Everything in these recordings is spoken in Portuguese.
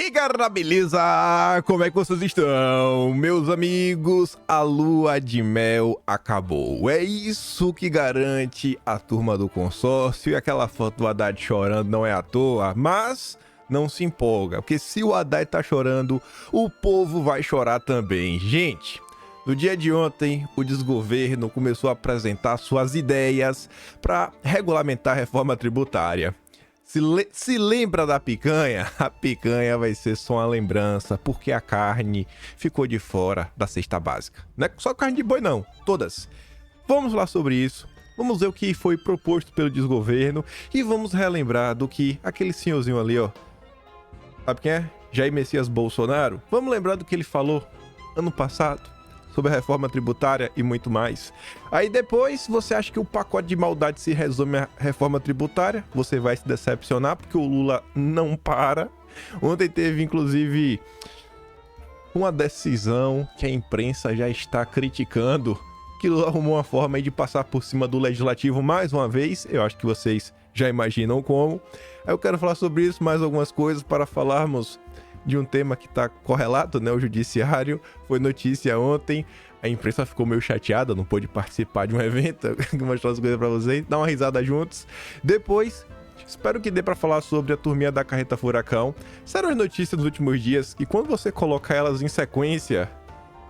aí, galera, beleza? Como é que vocês estão? Meus amigos, a lua de mel acabou. É isso que garante a turma do consórcio. E aquela foto do Haddad chorando não é à toa, mas não se empolga, porque se o Haddad tá chorando, o povo vai chorar também. Gente, no dia de ontem, o desgoverno começou a apresentar suas ideias para regulamentar a reforma tributária. Se lembra da picanha? A picanha vai ser só uma lembrança, porque a carne ficou de fora da cesta básica. Não é só carne de boi não, todas. Vamos lá sobre isso, vamos ver o que foi proposto pelo desgoverno e vamos relembrar do que aquele senhorzinho ali, ó, sabe quem é? Jair Messias Bolsonaro. Vamos lembrar do que ele falou ano passado sobre a reforma tributária e muito mais. Aí depois, você acha que o pacote de maldade se resume à reforma tributária? Você vai se decepcionar porque o Lula não para. Ontem teve, inclusive, uma decisão que a imprensa já está criticando, que Lula arrumou uma forma aí de passar por cima do legislativo mais uma vez. Eu acho que vocês já imaginam como. Aí eu quero falar sobre isso, mais algumas coisas para falarmos de um tema que está correlato, né? O judiciário. Foi notícia ontem. A imprensa ficou meio chateada, não pôde participar de um evento. Vou mostrar as coisas para vocês, dá uma risada juntos. Depois, espero que dê para falar sobre a turminha da carreta furacão. Saíram as notícias dos últimos dias e quando você coloca elas em sequência,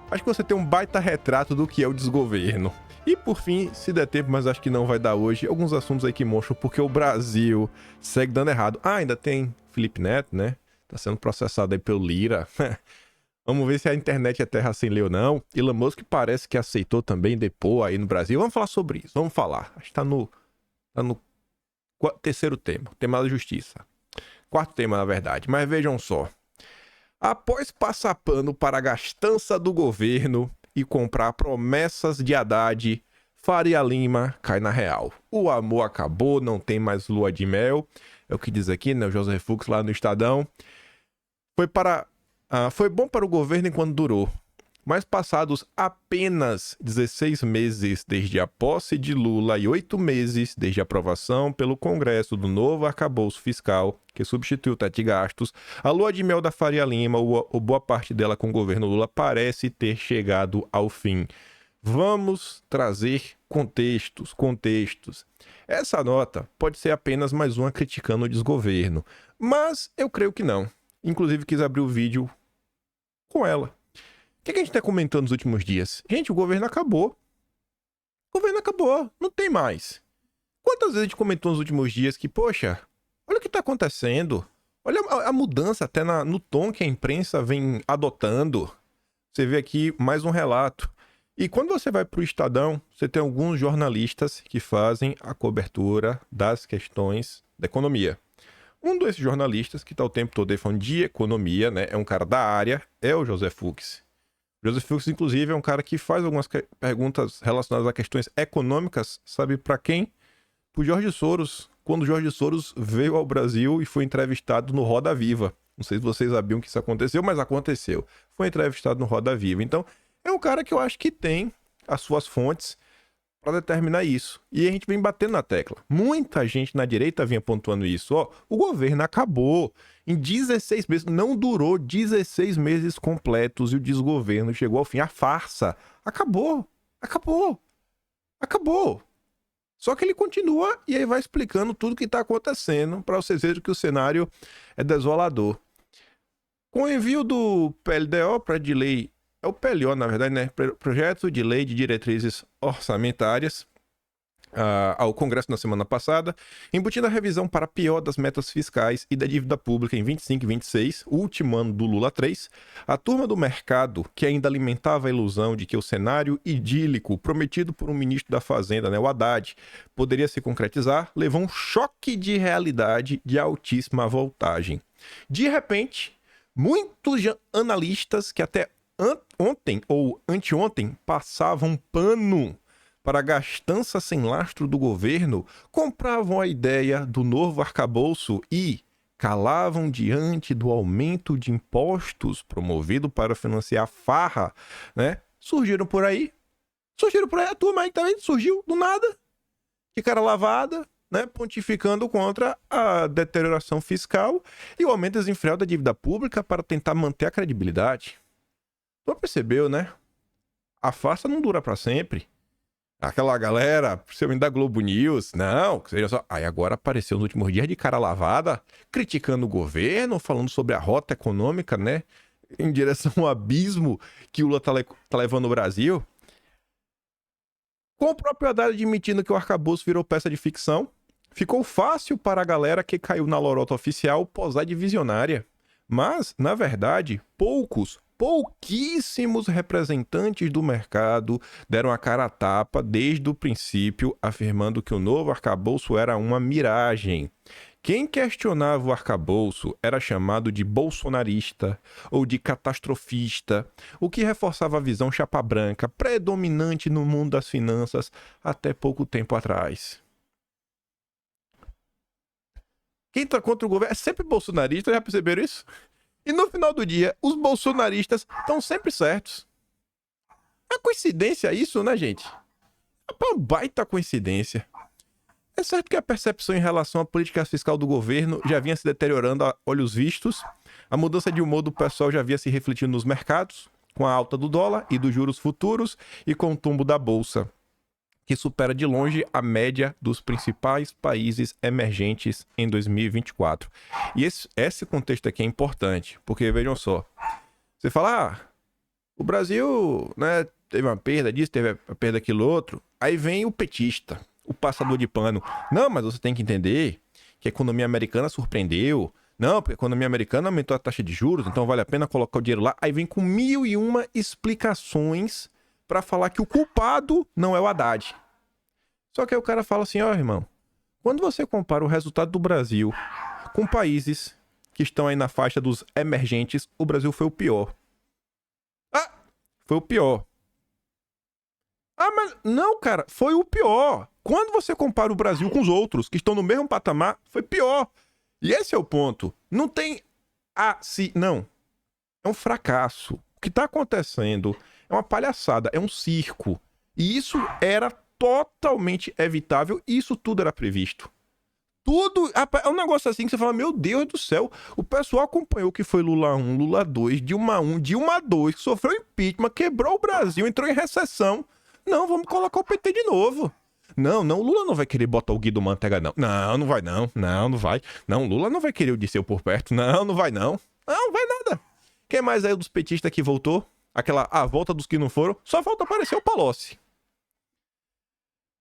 acho que você tem um baita retrato do que é o desgoverno. E por fim, se der tempo, mas acho que não vai dar hoje, alguns assuntos aí que mostram porque o Brasil segue dando errado. Ah, ainda tem Felipe Neto, né? Tá sendo processado aí pelo Lira. Vamos ver se a internet é terra sem lei ou não. Elon Musk parece que aceitou também depor aí no Brasil. Vamos falar sobre isso, vamos falar. Acho que tá no terceiro tema, tema da justiça. Quarto tema, na verdade. Mas vejam só. Após passar pano para a gastança do governo e comprar promessas de Haddad, Faria Lima cai na real. O amor acabou, não tem mais lua de mel. É o que diz aqui, né? O José Fux lá no Estadão. Foi bom para o governo enquanto durou, mas passados apenas 16 meses desde a posse de Lula e 8 meses desde a aprovação pelo Congresso do novo arcabouço fiscal, que substituiu o teto de gastos, a lua de mel da Faria Lima, ou boa parte dela com o governo Lula, parece ter chegado ao fim. Vamos trazer contextos. Essa nota pode ser apenas mais uma criticando o desgoverno, mas eu creio que não. Inclusive quis abrir o vídeo com ela. O que a gente está comentando nos últimos dias? Gente, o governo acabou. O governo acabou, não tem mais. Quantas vezes a gente comentou nos últimos dias que, poxa, olha o que está acontecendo. Olha a mudança até no tom que a imprensa vem adotando. Você vê aqui mais um relato. E quando você vai para o Estadão, você tem alguns jornalistas que fazem a cobertura das questões da economia. Um desses jornalistas, que está o tempo todo falando de economia, né, é um cara da área, é o José Fux. O José Fux, inclusive, é um cara que faz algumas perguntas relacionadas a questões econômicas, sabe para quem? Para o Jorge Soros, quando o Jorge Soros veio ao Brasil e foi entrevistado no Roda Viva. Não sei se vocês sabiam que isso aconteceu, mas aconteceu. Foi entrevistado no Roda Viva. Então, é um cara que eu acho que tem as suas fontes para determinar isso. E a gente vem batendo na tecla. Muita gente na direita vinha pontuando isso. Ó, o governo acabou. Em 16 meses, não durou 16 meses completos e o desgoverno chegou ao fim. A farsa acabou. Só que ele continua e aí vai explicando tudo que está acontecendo para vocês verem que o cenário é desolador. Com o envio do PLDO para de lei, é o PLO, na verdade, né? Projeto de Lei de Diretrizes Orçamentárias, ao Congresso na semana passada, embutindo a revisão para pior das metas fiscais e da dívida pública em 25 e 26, o último ano do Lula 3, a turma do mercado, que ainda alimentava a ilusão de que o cenário idílico prometido por um ministro da Fazenda, né, o Haddad, poderia se concretizar, levou um choque de realidade de altíssima voltagem. De repente, muitos analistas que até ontem ou anteontem passavam pano para a gastança sem lastro do governo, compravam a ideia do novo arcabouço e calavam diante do aumento de impostos promovido para financiar a farra, né? Surgiram por aí, a turma aí também surgiu do nada, de cara lavada, né, pontificando contra a deterioração fiscal e o aumento desenfreado da dívida pública para tentar manter a credibilidade. Tu percebeu, né? A farsa não dura para sempre. Aquela galera, principalmente da Globo News, não, que seja só. Aí agora apareceu nos últimos dias de cara lavada, criticando o governo, falando sobre a rota econômica, né? Em direção ao abismo que o Lula tá levando o Brasil. Com propriedade admitindo que o arcabouço virou peça de ficção, ficou fácil para a galera que caiu na lorota oficial posar de visionária. Mas, na verdade, pouquíssimos representantes do mercado deram a cara a tapa desde o princípio, afirmando que o novo arcabouço era uma miragem. Quem questionava o arcabouço era chamado de bolsonarista ou de catastrofista, o que reforçava a visão chapa branca predominante no mundo das finanças até pouco tempo atrás. Quem tá contra o governo é sempre bolsonarista, já perceberam isso? E no final do dia, os bolsonaristas estão sempre certos. É coincidência isso, né, gente? É uma baita coincidência. É certo que a percepção em relação à política fiscal do governo já vinha se deteriorando a olhos vistos. A mudança de humor do pessoal já vinha se refletindo nos mercados, com a alta do dólar e dos juros futuros e com o tombo da bolsa, que supera de longe a média dos principais países emergentes em 2024. E esse contexto aqui é importante, porque vejam só, você fala, o Brasil, né, teve uma perda disso, teve a perda daquilo outro, aí vem o petista, o passador de pano. Não, mas você tem que entender que a economia americana surpreendeu. Não, porque a economia americana aumentou a taxa de juros, então vale a pena colocar o dinheiro lá. Aí vem com 1001 explicações para falar que o culpado não é o Haddad. Só que aí o cara fala assim, irmão, quando você compara o resultado do Brasil com países que estão aí na faixa dos emergentes, o Brasil foi o pior. Foi o pior. Mas não, cara, foi o pior. Quando você compara o Brasil com os outros que estão no mesmo patamar, foi pior. E esse é o ponto. Não tem não. É um fracasso. O que está acontecendo é uma palhaçada, é um circo. E isso era totalmente evitável e isso tudo era previsto. Tudo. É um negócio assim que você fala, meu Deus do céu, o pessoal acompanhou o que foi Lula 1, Lula 2, Dilma 1, Dilma 2, que sofreu impeachment, quebrou o Brasil, entrou em recessão. Não, vamos colocar o PT de novo. Não, o Lula não vai querer botar o Guido Mantega, não. Não vai não. Não vai. Não, o Lula não vai querer o Dirceu por perto. Não vai não. Não vai nada. Quem mais aí dos petistas que voltou? A volta dos que não foram. Só falta aparecer o Palocci.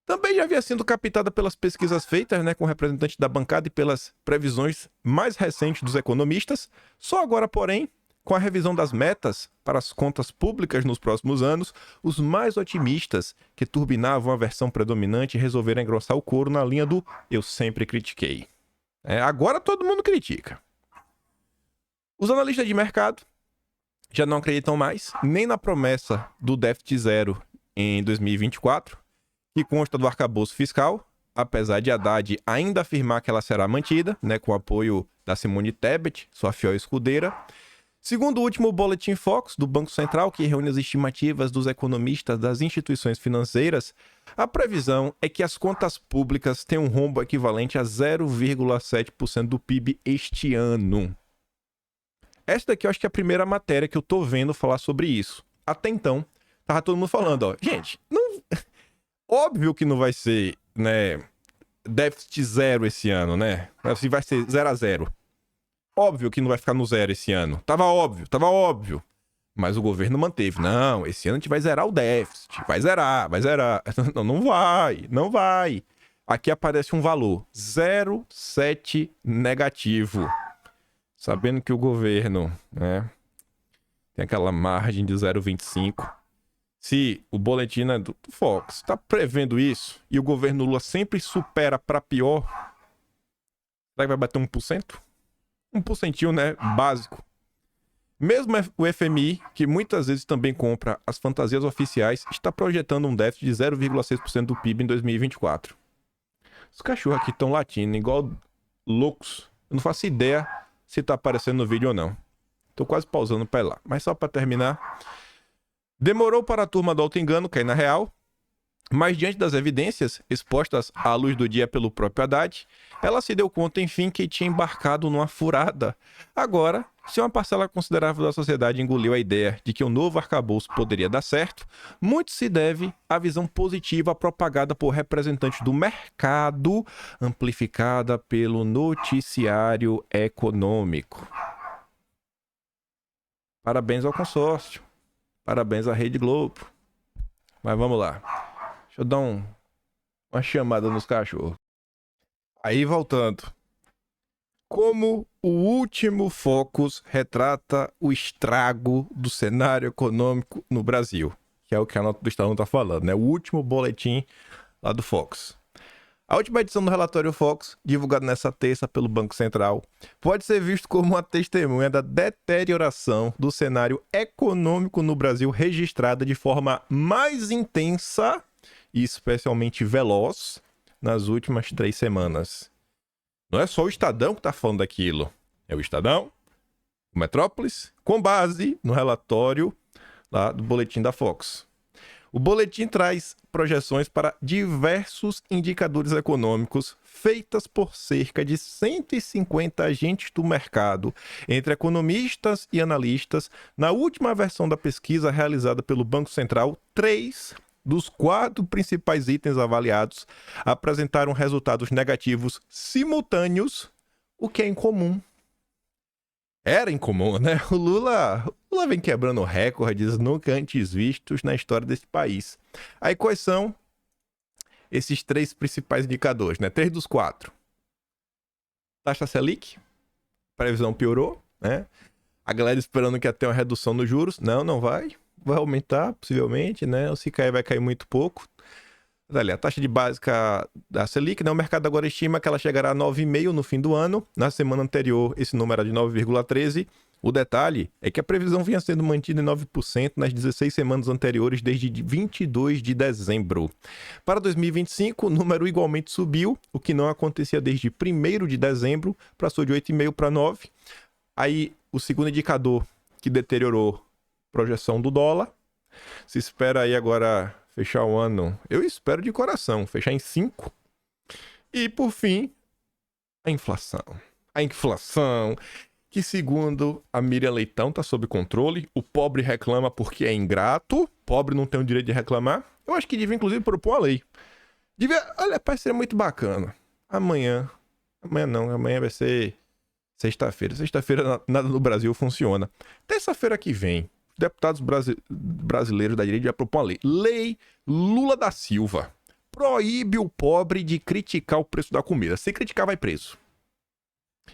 Também já havia sido captada pelas pesquisas feitas, né, com representantes da bancada e pelas previsões mais recentes dos economistas. Só agora, porém, com a revisão das metas para as contas públicas nos próximos anos, os mais otimistas, que turbinavam a versão predominante, resolveram engrossar o couro na linha do eu sempre critiquei. Agora todo mundo critica. Os analistas de mercado já não acreditam mais nem na promessa do déficit zero em 2024, que consta do arcabouço fiscal, apesar de Haddad ainda afirmar que ela será mantida, né, com o apoio da Simone Tebet, sua fiel escudeira. Segundo o último Boletim Focus do Banco Central, que reúne as estimativas dos economistas das instituições financeiras, a previsão é que as contas públicas tenham um rombo equivalente a 0,7% do PIB este ano. Essa daqui eu acho que é a primeira matéria que eu tô vendo falar sobre isso. Até então, tava todo mundo falando, gente, não... óbvio que não vai ser, né, déficit zero esse ano, né? Assim, vai ser 0 a 0. Óbvio que não vai ficar no zero esse ano. Tava óbvio. Mas o governo manteve. Não, esse ano a gente vai zerar o déficit. Vai zerar. Não vai. Aqui aparece um valor. 0,7 negativo. Sabendo que o governo, né, tem aquela margem de 0,25. Se o boletim, né, do Fox está prevendo isso e o governo Lula sempre supera para pior, será que vai bater 1%? 1%, né, básico. Mesmo o FMI, que muitas vezes também compra as fantasias oficiais, está projetando um déficit de 0,6% do PIB em 2024. Os cachorros aqui estão latindo igual loucos. Eu não faço ideia se tá aparecendo no vídeo ou não. Tô quase pausando para ir lá. Mas só para terminar, demorou para a turma do auto-engano cair na real. Mas diante das evidências expostas à luz do dia pelo próprio Haddad, ela se deu conta, enfim, que tinha embarcado numa furada. Agora, se uma parcela considerável da sociedade engoliu a ideia de que o novo arcabouço poderia dar certo, muito se deve à visão positiva propagada por representantes do mercado, amplificada pelo noticiário econômico. Parabéns ao consórcio. Parabéns à Rede Globo. Mas vamos lá. Deixa eu dar uma chamada nos cachorros. Aí, voltando. Como o último Focus retrata o estrago do cenário econômico no Brasil, que é o que a nota do Estadão está falando, né? O último boletim lá do Focus. A última edição do relatório Focus, divulgado nessa terça pelo Banco Central, pode ser visto como uma testemunha da deterioração do cenário econômico no Brasil registrada de forma mais intensa e especialmente veloz nas últimas 3 semanas. Não é só o Estadão que está falando daquilo. É o Estadão, o Metrópolis, com base no relatório lá do boletim da Focus. O boletim traz projeções para diversos indicadores econômicos feitas por cerca de 150 agentes do mercado, entre economistas e analistas. Na última versão da pesquisa realizada pelo Banco Central, 3 dos 4 principais itens avaliados apresentaram resultados negativos simultâneos, o que é incomum. Era incomum, né? O Lula vem quebrando recordes nunca antes vistos na história desse país. Aí quais são esses 3 principais indicadores, né? 3 dos 4. Taxa Selic, previsão piorou, né? A galera esperando que ia ter uma redução nos juros. Não vai. Vai aumentar, possivelmente, né? Ou se cair, vai cair muito pouco. Ali, a taxa de básica da Selic, né? O mercado agora estima que ela chegará a 9,5% no fim do ano. Na semana anterior, esse número era de 9,13%. O detalhe é que a previsão vinha sendo mantida em 9% nas 16 semanas anteriores, desde 22 de dezembro. Para 2025, o número igualmente subiu, o que não acontecia desde 1º de dezembro, passou de 8,5% para 9%. Aí, o segundo indicador que deteriorou, projeção do dólar. Se espera aí agora fechar o ano, eu espero de coração, fechar em 5. E, por fim, a inflação. A inflação, que segundo a Miriam Leitão está sob controle. O pobre reclama porque é ingrato. Pobre não tem o direito de reclamar. Eu acho que devia, inclusive, propor uma lei. Olha, parece ser muito bacana. Amanhã vai ser sexta-feira. Sexta-feira nada no Brasil funciona. Terça-feira que vem, deputados brasileiros da direita já propõem uma lei. Lei Lula da Silva. Proíbe o pobre de criticar o preço da comida. Se criticar, vai preso.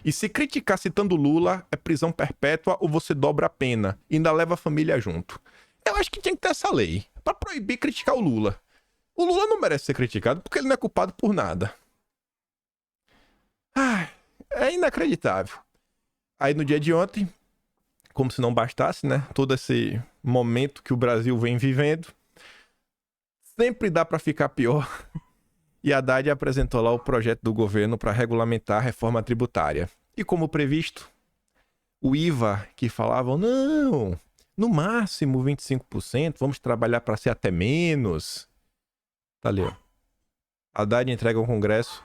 E se criticar citando Lula, é prisão perpétua ou você dobra a pena. E ainda leva a família junto. Eu acho que tinha que ter essa lei. Pra proibir criticar o Lula. O Lula não merece ser criticado porque ele não é culpado por nada. É inacreditável. Aí no dia de ontem, como se não bastasse, né? Todo esse momento que o Brasil vem vivendo, sempre dá para ficar pior. E Haddad apresentou lá o projeto do governo para regulamentar a reforma tributária. E como previsto, o IVA que falavam, não, no máximo 25%, vamos trabalhar para ser até menos. Tá ali, ó. Haddad entrega ao Congresso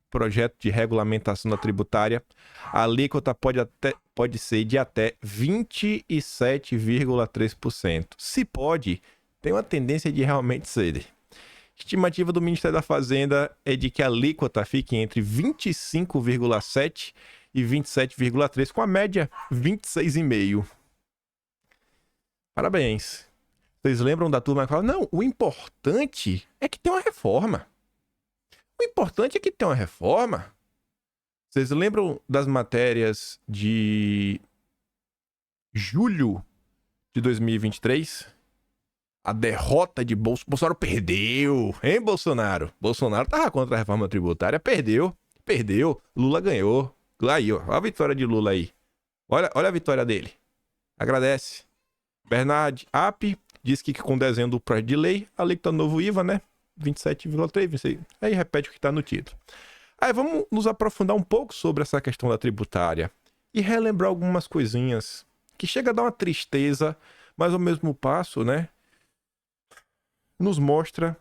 projeto de regulamentação da tributária. A alíquota pode ser de até 27,3%. Se pode, tem uma tendência de realmente ser. Estimativa do Ministério da Fazenda é de que a alíquota fique entre 25,7% e 27,3%, com a média 26,5%. Parabéns. Vocês lembram da turma que fala, não, o importante é que tem uma reforma. O importante é que tem uma reforma. Vocês lembram das matérias de julho de 2023? A derrota de Bolsonaro perdeu, hein, Bolsonaro? Bolsonaro tava contra a reforma tributária, perdeu. Lula ganhou. Aí, ó, a vitória de Lula aí. Olha a vitória dele. Agradece. Bernard App diz que com o desenho do projeto de lei, a alíquota do novo IVA, né? 27,3, 26. Aí repete o que está no título. Aí vamos nos aprofundar um pouco sobre essa questão da tributária e relembrar algumas coisinhas que chega a dar uma tristeza, mas ao mesmo passo, né, nos mostra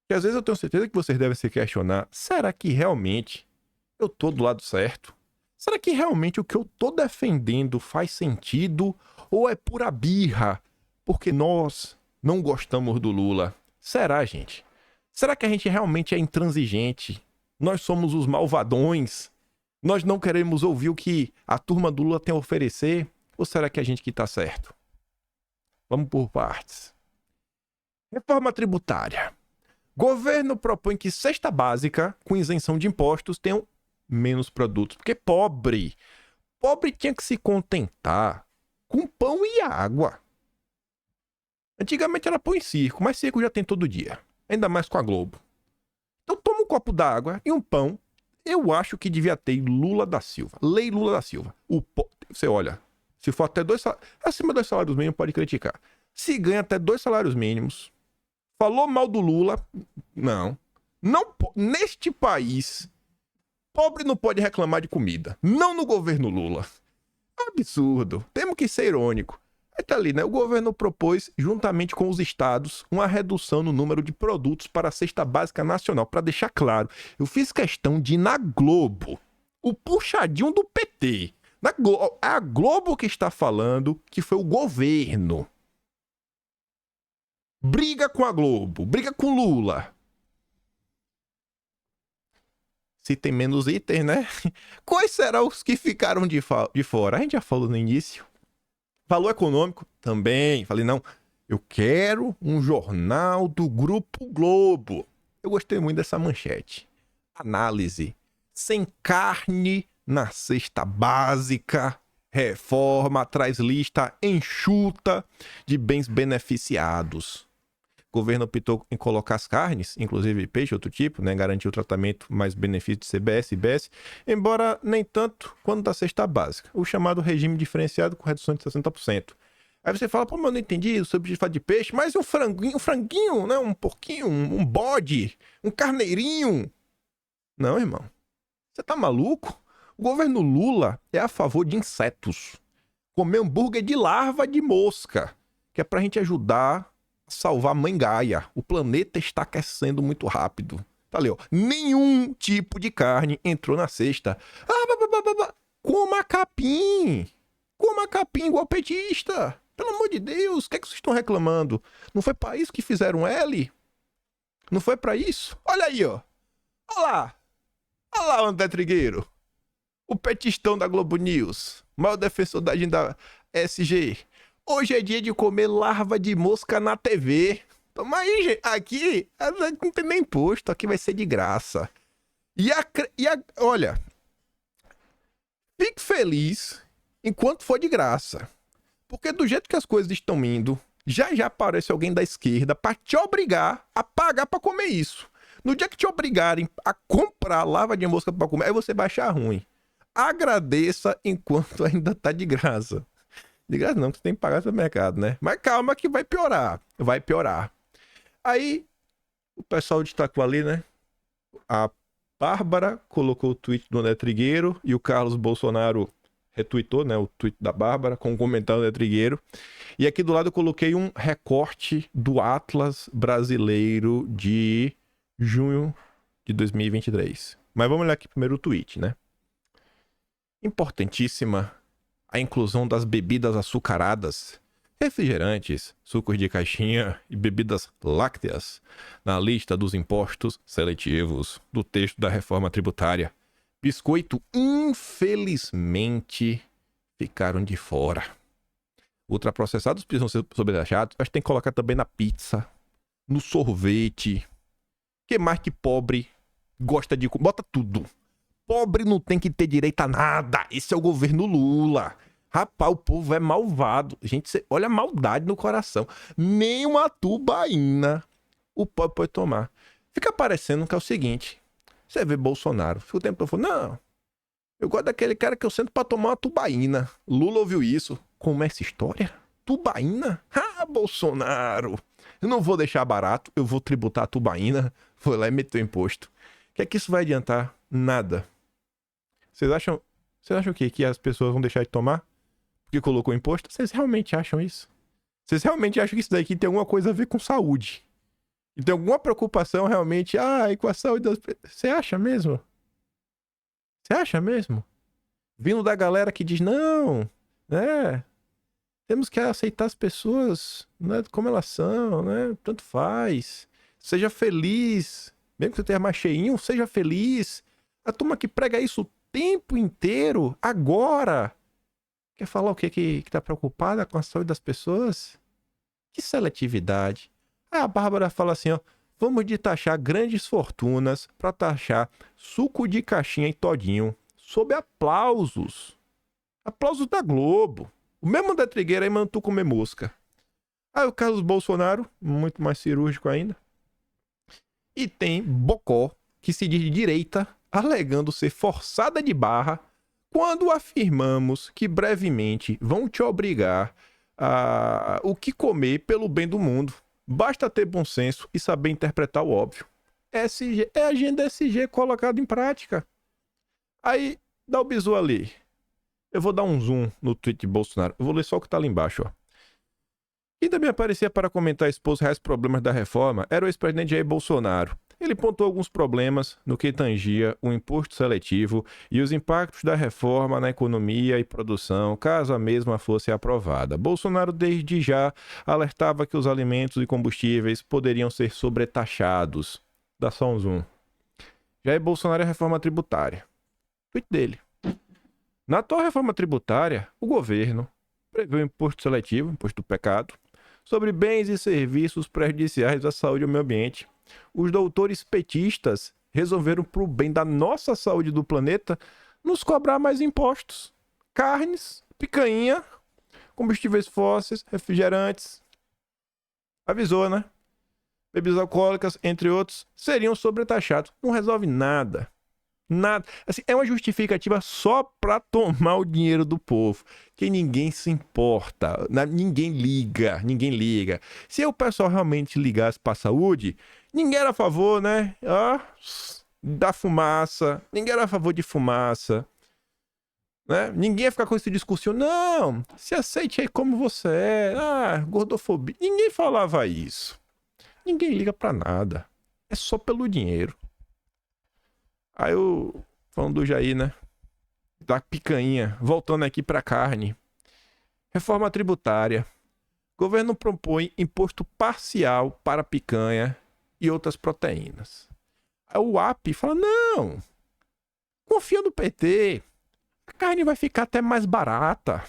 Que às vezes eu tenho certeza que vocês devem se questionar, será que realmente eu tô do lado certo? Será que realmente o que eu tô defendendo faz sentido? Ou é pura birra? Porque nós não gostamos do Lula. Será, gente? Será que a gente realmente é intransigente? Nós somos os malvadões? Nós não queremos ouvir o que a turma do Lula tem a oferecer? Ou será que é a gente que tá certo? Vamos por partes. Reforma tributária. Governo propõe que cesta básica com isenção de impostos tenham menos produtos. Porque pobre tinha que se contentar com pão e água. Antigamente era pão e circo, mas circo já tem todo dia. Ainda mais com a Globo. Então toma um copo d'água e um pão. Eu acho que devia ter Lula da Silva. Lei Lula da Silva. Você olha, se for até acima de 2 salários mínimos, pode criticar. Se ganha até 2 salários mínimos, falou mal do Lula, não. Neste país, pobre não pode reclamar de comida. Não no governo Lula. Absurdo. Temos que ser irônico. Aí tá ali, né? O governo propôs, juntamente com os estados, uma redução no número de produtos para a cesta básica nacional. Para deixar claro, eu fiz questão de ir na Globo, o puxadinho do PT. É a Globo que está falando que foi o governo. Briga com a Globo, briga com Lula. Se tem menos itens, né? Quais serão os que ficaram de fora? A gente já falou no início. Valor econômico também. Falei, não, eu quero um jornal do Grupo Globo. Eu gostei muito dessa manchete. Análise. Sem carne na cesta básica. Reforma traz lista enxuta de bens beneficiados. O governo optou em colocar as carnes, inclusive peixe, outro tipo, né? Garantir o tratamento mais benefício de CBS e IBS, embora nem tanto quanto da cesta básica, o chamado regime diferenciado com redução de 60%. Aí você fala, pô, mas eu não entendi sobre o de peixe, mas um franguinho, né? Um porquinho, um bode, um carneirinho. Não, irmão. Você tá maluco? O governo Lula é a favor de insetos. Comer hambúrguer de larva de mosca, que é pra gente ajudar salvar a mãe Gaia. O planeta está aquecendo muito rápido. Tá ali, ó. Nenhum tipo de carne entrou na cesta. Coma capim. Coma capim igual petista. Pelo amor de Deus, o que é que vocês estão reclamando? Não foi pra isso que fizeram L? Não foi pra isso? Olha aí, ó. Olha lá o André Trigueiro. O petistão da Globo News. Maior defensor da agenda SG. Hoje é dia de comer larva de mosca na TV. Toma aí, gente. Aqui não tem nem imposto. Aqui vai ser de graça. Olha, fique feliz enquanto for de graça. Porque do jeito que as coisas estão indo, já aparece alguém da esquerda pra te obrigar a pagar pra comer isso. No dia que te obrigarem a comprar larva de mosca pra comer, aí você vai achar ruim. Agradeça enquanto ainda tá de graça. De graça não, que você tem que pagar no mercado, né? Mas calma que vai piorar. Vai piorar. Aí, o pessoal destacou ali, né? A Bárbara colocou o tweet do André Trigueiro e o Carlos Bolsonaro retweetou, né? O tweet da Bárbara com um comentário do André Trigueiro. E aqui do lado eu coloquei um recorte do Atlas Brasileiro de junho de 2023. Mas vamos olhar aqui primeiro o tweet, né? Importantíssima a inclusão das bebidas açucaradas, refrigerantes, sucos de caixinha e bebidas lácteas na lista dos impostos seletivos do texto da reforma tributária. Biscoito, infelizmente, ficaram de fora. Ultraprocessados precisam ser sobretaxados, mas tem que colocar também na pizza, no sorvete. Que mais que pobre gosta de... Bota tudo. Pobre não tem que ter direito a nada. Esse é o governo Lula. Rapaz, o povo é malvado. Gente, olha a maldade no coração. Nem uma tubaína o pobre pode tomar. Fica parecendo que é o seguinte. Você vê Bolsonaro. Fica o tempo todo falando, não. Eu gosto daquele cara que eu sento pra tomar uma tubaína. Lula ouviu isso. Como é essa história? Tubaína? Ah, Bolsonaro. Eu não vou deixar barato. Eu vou tributar a tubaína. Vou lá e meter o imposto. O que é que isso vai adiantar? Nada. Vocês acham o quê? Que as pessoas vão deixar de tomar? Porque colocou imposto? Vocês realmente acham isso? Vocês realmente acham que isso daqui tem alguma coisa a ver com saúde? E tem alguma preocupação realmente, com a saúde das pessoas. Você acha mesmo? Você acha mesmo? Vindo da galera que diz, não, né? Temos que aceitar as pessoas, né, como elas são, né? Tanto faz. Seja feliz. Mesmo que você tenha mais cheinho, seja feliz. A turma que prega isso o tempo inteiro, agora. Quer falar o quê? Que tá preocupada com a saúde das pessoas? Que seletividade. A Bárbara fala assim, ó. Vamos de taxar grandes fortunas para taxar suco de caixinha e todinho. Sob aplausos. Aplausos da Globo. O mesmo da Trigueira aí mandou tu comer mosca. Aí o Carlos Bolsonaro, muito mais cirúrgico ainda. E tem Bocó, que se diz de direita, alegando ser forçada de barra quando afirmamos que brevemente vão te obrigar a o que comer pelo bem do mundo. Basta ter bom senso e saber interpretar o óbvio. SG, é a agenda SG colocada em prática. Aí, dá o bizu ali. Eu vou dar um zoom no tweet de Bolsonaro. Eu vou ler só o que tá ali embaixo, ó. Quem também aparecia para comentar expor os reais problemas da reforma era o ex-presidente Jair Bolsonaro. Ele pontuou alguns problemas no que tangia o imposto seletivo e os impactos da reforma na economia e produção, caso a mesma fosse aprovada. Bolsonaro, desde já, alertava que os alimentos e combustíveis poderiam ser sobretaxados. Dá só um zoom. Jair Bolsonaro é a reforma tributária. Tweet dele. Na atual reforma tributária, o governo prevê o imposto seletivo, imposto do pecado, sobre bens e serviços prejudiciais à saúde e ao meio ambiente. Os doutores petistas resolveram, para o bem da nossa saúde e do planeta, nos cobrar mais impostos. Carnes, picanha, combustíveis fósseis, refrigerantes. Avisou, né? Bebidas alcoólicas, entre outros, seriam sobretaxados. Não resolve nada. Nada. Assim, é uma justificativa só para tomar o dinheiro do povo. Que ninguém se importa. Ninguém liga. Ninguém liga. Se o pessoal realmente ligasse para a saúde, ninguém era a favor, né? Da fumaça. Ninguém era a favor de fumaça. Né? Ninguém ia ficar com esse discurso. Não, se aceite aí como você é. Gordofobia. Ninguém falava isso. Ninguém liga para nada. É só pelo dinheiro. Aí eu, falando do Jair, né? Da picanha. Voltando aqui pra carne. Reforma tributária. Governo propõe imposto parcial para picanha e outras proteínas. Aí o AP fala, não. Confia no PT. A carne vai ficar até mais barata.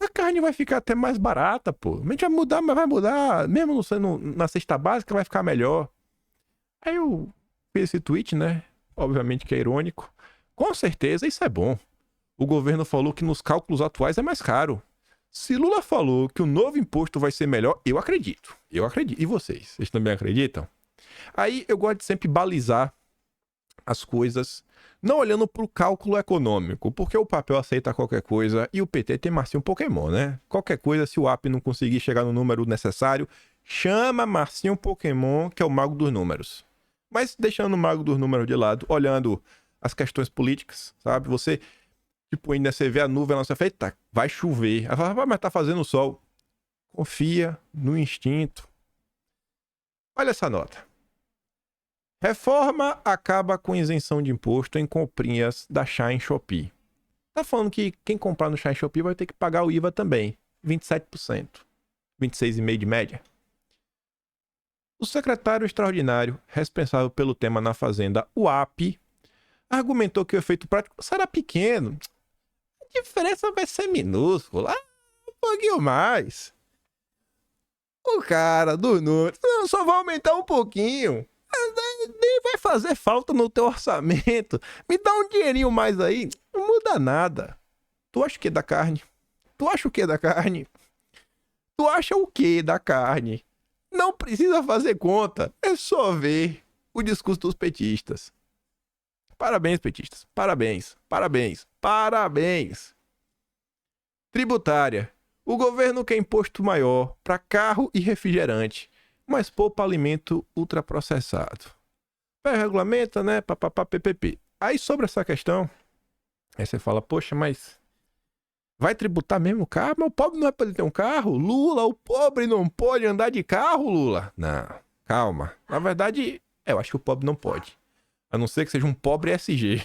A carne vai ficar até mais barata, pô. A gente vai mudar, mas vai mudar. Mesmo não sendo na cesta básica, vai ficar melhor. Aí eu fiz esse tweet, né? Obviamente que é irônico. Com certeza isso é bom. O governo falou que nos cálculos atuais é mais caro. Se Lula falou que o novo imposto vai ser melhor, eu acredito. Eu acredito. E vocês? Vocês também acreditam? Aí eu gosto de sempre balizar as coisas, não olhando para o cálculo econômico, porque o papel aceita qualquer coisa e o PT tem Marcinho Pokémon, né? Qualquer coisa, se o AP não conseguir chegar no número necessário, chama Marcinho Pokémon, que é o mago dos números. Mas deixando o mago dos números de lado, olhando as questões políticas, sabe? Você, tipo, ainda você vê a nuvem na sua frente, tá, vai chover. Aí fala, mas tá fazendo sol. Confia no instinto. Olha essa nota. Reforma acaba com isenção de imposto em comprinhas da Shine Shopee. Tá falando que quem comprar no Shine Shopee vai ter que pagar o IVA também. 27%. 26,5% de média. O secretário extraordinário, responsável pelo tema na Fazenda, o AP, argumentou que o efeito prático será pequeno. A diferença vai ser minúscula. Um pouquinho mais. O cara do número só vai aumentar um pouquinho. Nem vai fazer falta no teu orçamento. Me dá um dinheirinho mais aí. Não muda nada. Tu acha o que da carne? Tu acha o que da carne? Tu acha o que da carne? Não precisa fazer conta. É só ver o discurso dos petistas. Parabéns, petistas. Parabéns. Parabéns. Parabéns. Tributária. O governo quer imposto maior para carro e refrigerante, mas poupa alimento ultraprocessado. Regulamenta, né? Papapá, PPP. Aí sobre essa questão, aí você fala, poxa, mas vai tributar mesmo o carro? Mas o pobre não é para ter um carro? Lula, o pobre não pode andar de carro, Lula? Não, Calma. Na verdade, eu acho que o pobre não pode. A não ser que seja um pobre SG.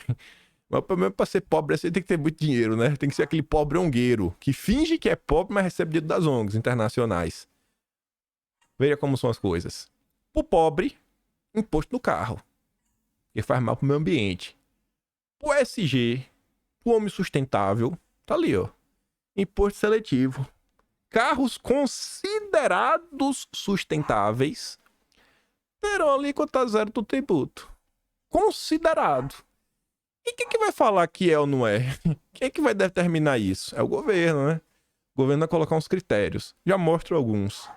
Mas pelo menos pra ser pobre SG tem que ter muito dinheiro, né? Tem que ser aquele pobre ongueiro, que finge que é pobre, mas recebe dinheiro das ONGs internacionais. Veja como são as coisas. O pobre, imposto no carro, que faz mal pro meio ambiente. O SG, o homem sustentável, tá ali, ó. Imposto seletivo. Carros considerados sustentáveis terão alíquota zero do tributo. Considerado. E quem que vai falar que é ou não é? Quem é que vai determinar isso? É o governo, né? O governo vai colocar uns critérios. Já mostro alguns.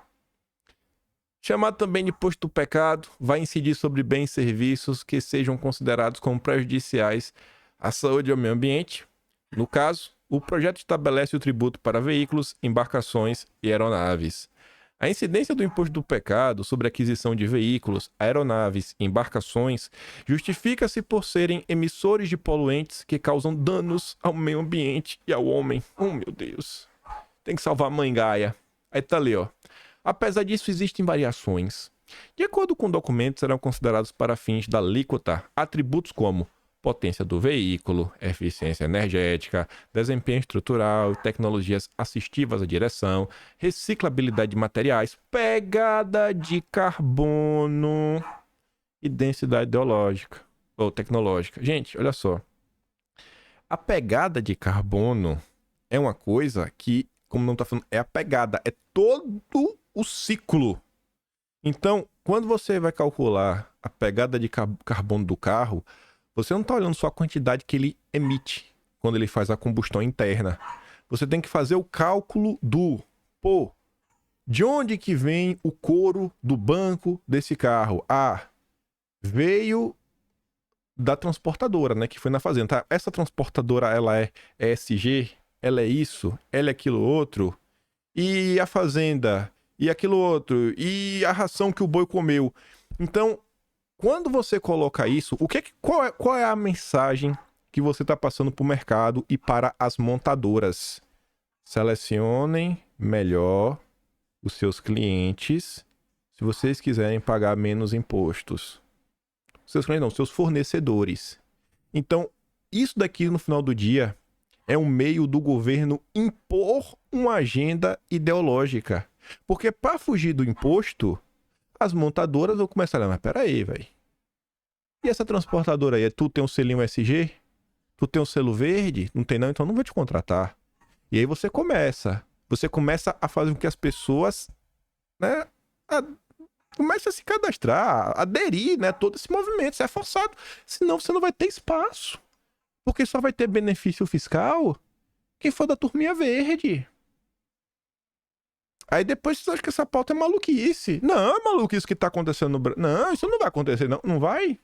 Chamado também de imposto do pecado, vai incidir sobre bens e serviços que sejam considerados como prejudiciais à saúde e ao meio ambiente. No caso, o projeto estabelece o tributo para veículos, embarcações e aeronaves. A incidência do imposto do pecado sobre a aquisição de veículos, aeronaves e embarcações justifica-se por serem emissores de poluentes que causam danos ao meio ambiente e ao homem. Oh, meu Deus. Tem que salvar a mãe Gaia. Aí tá ali, ó. Apesar disso, existem variações. De acordo com o documento, serão considerados para fins da alíquota atributos como potência do veículo, eficiência energética, desempenho estrutural, tecnologias assistivas à direção, reciclabilidade de materiais, pegada de carbono e densidade ideológica ou tecnológica. Gente, olha só. A pegada de carbono é uma coisa que, como não está falando, é a pegada, é todo o ciclo. Então, quando você vai calcular a pegada de carbono do carro, você não está olhando só a quantidade que ele emite quando ele faz a combustão interna. Você tem que fazer o cálculo de onde que vem o couro do banco desse carro? Veio da transportadora, né, que foi na fazenda. Tá? Essa transportadora, ela é ESG, ela é isso, ela é aquilo outro, e a fazenda, e aquilo outro, e a ração que o boi comeu. Então, quando você coloca isso, qual é a mensagem que você está passando para o mercado e para as montadoras? Selecionem melhor os seus clientes se vocês quiserem pagar menos impostos. Seus clientes não, seus fornecedores. Então, isso daqui no final do dia é um meio do governo impor uma agenda ideológica. Porque para fugir do imposto, as montadoras vão começar a mas peraí, velho. E essa transportadora aí, tu tem um selinho SG? Tu tem um selo verde? Não tem não? Então não vou te contratar. E aí você começa a fazer com que as pessoas, né, comecem a se cadastrar, aderir, né, todo esse movimento. Isso é forçado. Senão você não vai ter espaço. Porque só vai ter benefício fiscal quem for da turminha verde. Aí depois você acha que essa pauta é maluquice. Não, é maluquice que tá acontecendo no Brasil. Não, isso não vai acontecer, não. Não vai.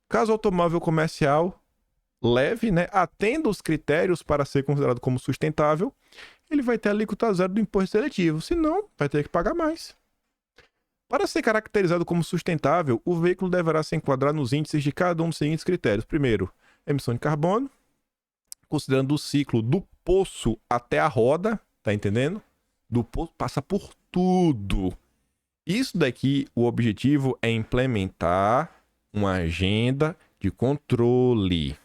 Caso automóvel comercial leve, né, atenda os critérios para ser considerado como sustentável, ele vai ter a alíquota zero do imposto seletivo. Se não, vai ter que pagar mais. Para ser caracterizado como sustentável, o veículo deverá se enquadrar nos índices de cada um dos seguintes critérios. Primeiro, emissão de carbono, considerando o ciclo do poço até a roda, tá entendendo? Do poço passa por tudo. Isso daqui, o objetivo é implementar uma agenda de controle.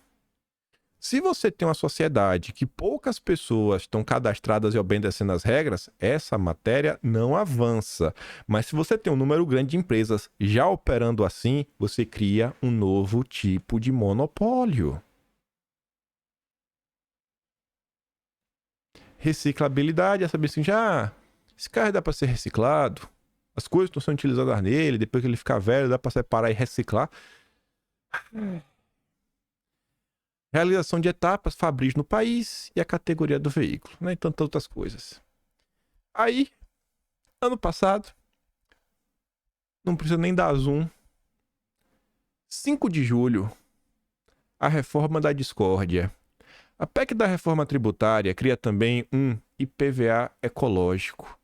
Se você tem uma sociedade que poucas pessoas estão cadastradas e obedecendo as regras, essa matéria não avança. Mas se você tem um número grande de empresas já operando assim, você cria um novo tipo de monopólio. Reciclabilidade é saber assim, esse carro dá para ser reciclado, as coisas estão sendo utilizadas nele, depois que ele ficar velho, dá para separar e reciclar. Realização de etapas, fabris no país e a categoria do veículo, né? E tantas outras coisas. Aí, ano passado, não precisa nem dar zoom, 5 de julho, a reforma da discórdia. A PEC da reforma tributária cria também um IPVA ecológico.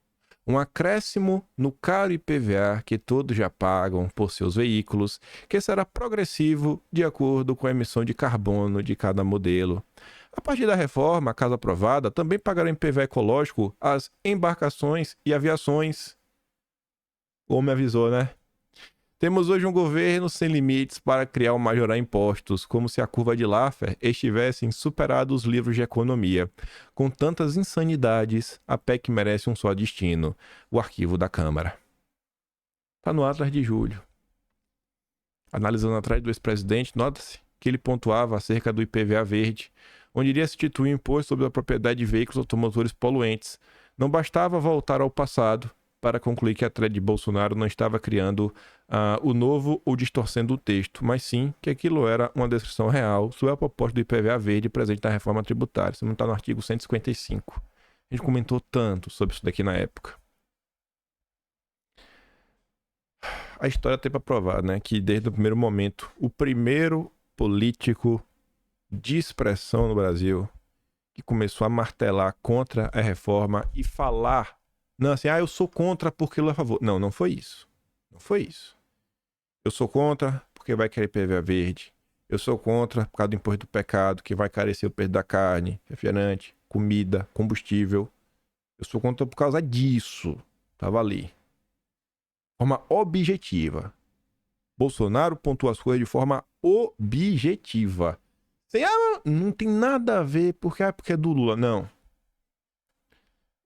Um acréscimo no caro IPVA que todos já pagam por seus veículos, que será progressivo de acordo com a emissão de carbono de cada modelo. A partir da reforma, caso aprovada, também pagarão IPVA ecológico as embarcações e aviações. O homem avisou, né? Temos hoje um governo sem limites para criar ou majorar impostos, como se a curva de Laffer estivesse superado os livros de economia. Com tantas insanidades, a PEC merece um só destino: o arquivo da Câmara. Tá no Atlas de Julho. Analisando atrás do ex-presidente, nota-se que ele pontuava acerca do IPVA verde, onde iria instituir um imposto sobre a propriedade de veículos automotores poluentes. Não bastava voltar ao passado para concluir que a thread de Bolsonaro não estava criando o novo ou distorcendo o texto, mas sim que aquilo era uma descrição real sobre a proposta do IPVA verde presente na reforma tributária. Isso não está no artigo 155. A gente comentou tanto sobre isso daqui na época. A história tem para provar, né, que desde o primeiro momento, o primeiro político de expressão no Brasil que começou a martelar contra a reforma e falar, não assim, eu sou contra porque eu é a favor. Não, não foi isso. Não foi isso. Eu sou contra porque vai querer IPVA verde. Eu sou contra por causa do imposto do pecado, que vai carecer o preço da carne, refrigerante, comida, combustível. Eu sou contra por causa disso. Tava ali. De forma objetiva. Bolsonaro pontua as coisas de forma objetiva. Sem, não tem nada a ver porque é do Lula. Não.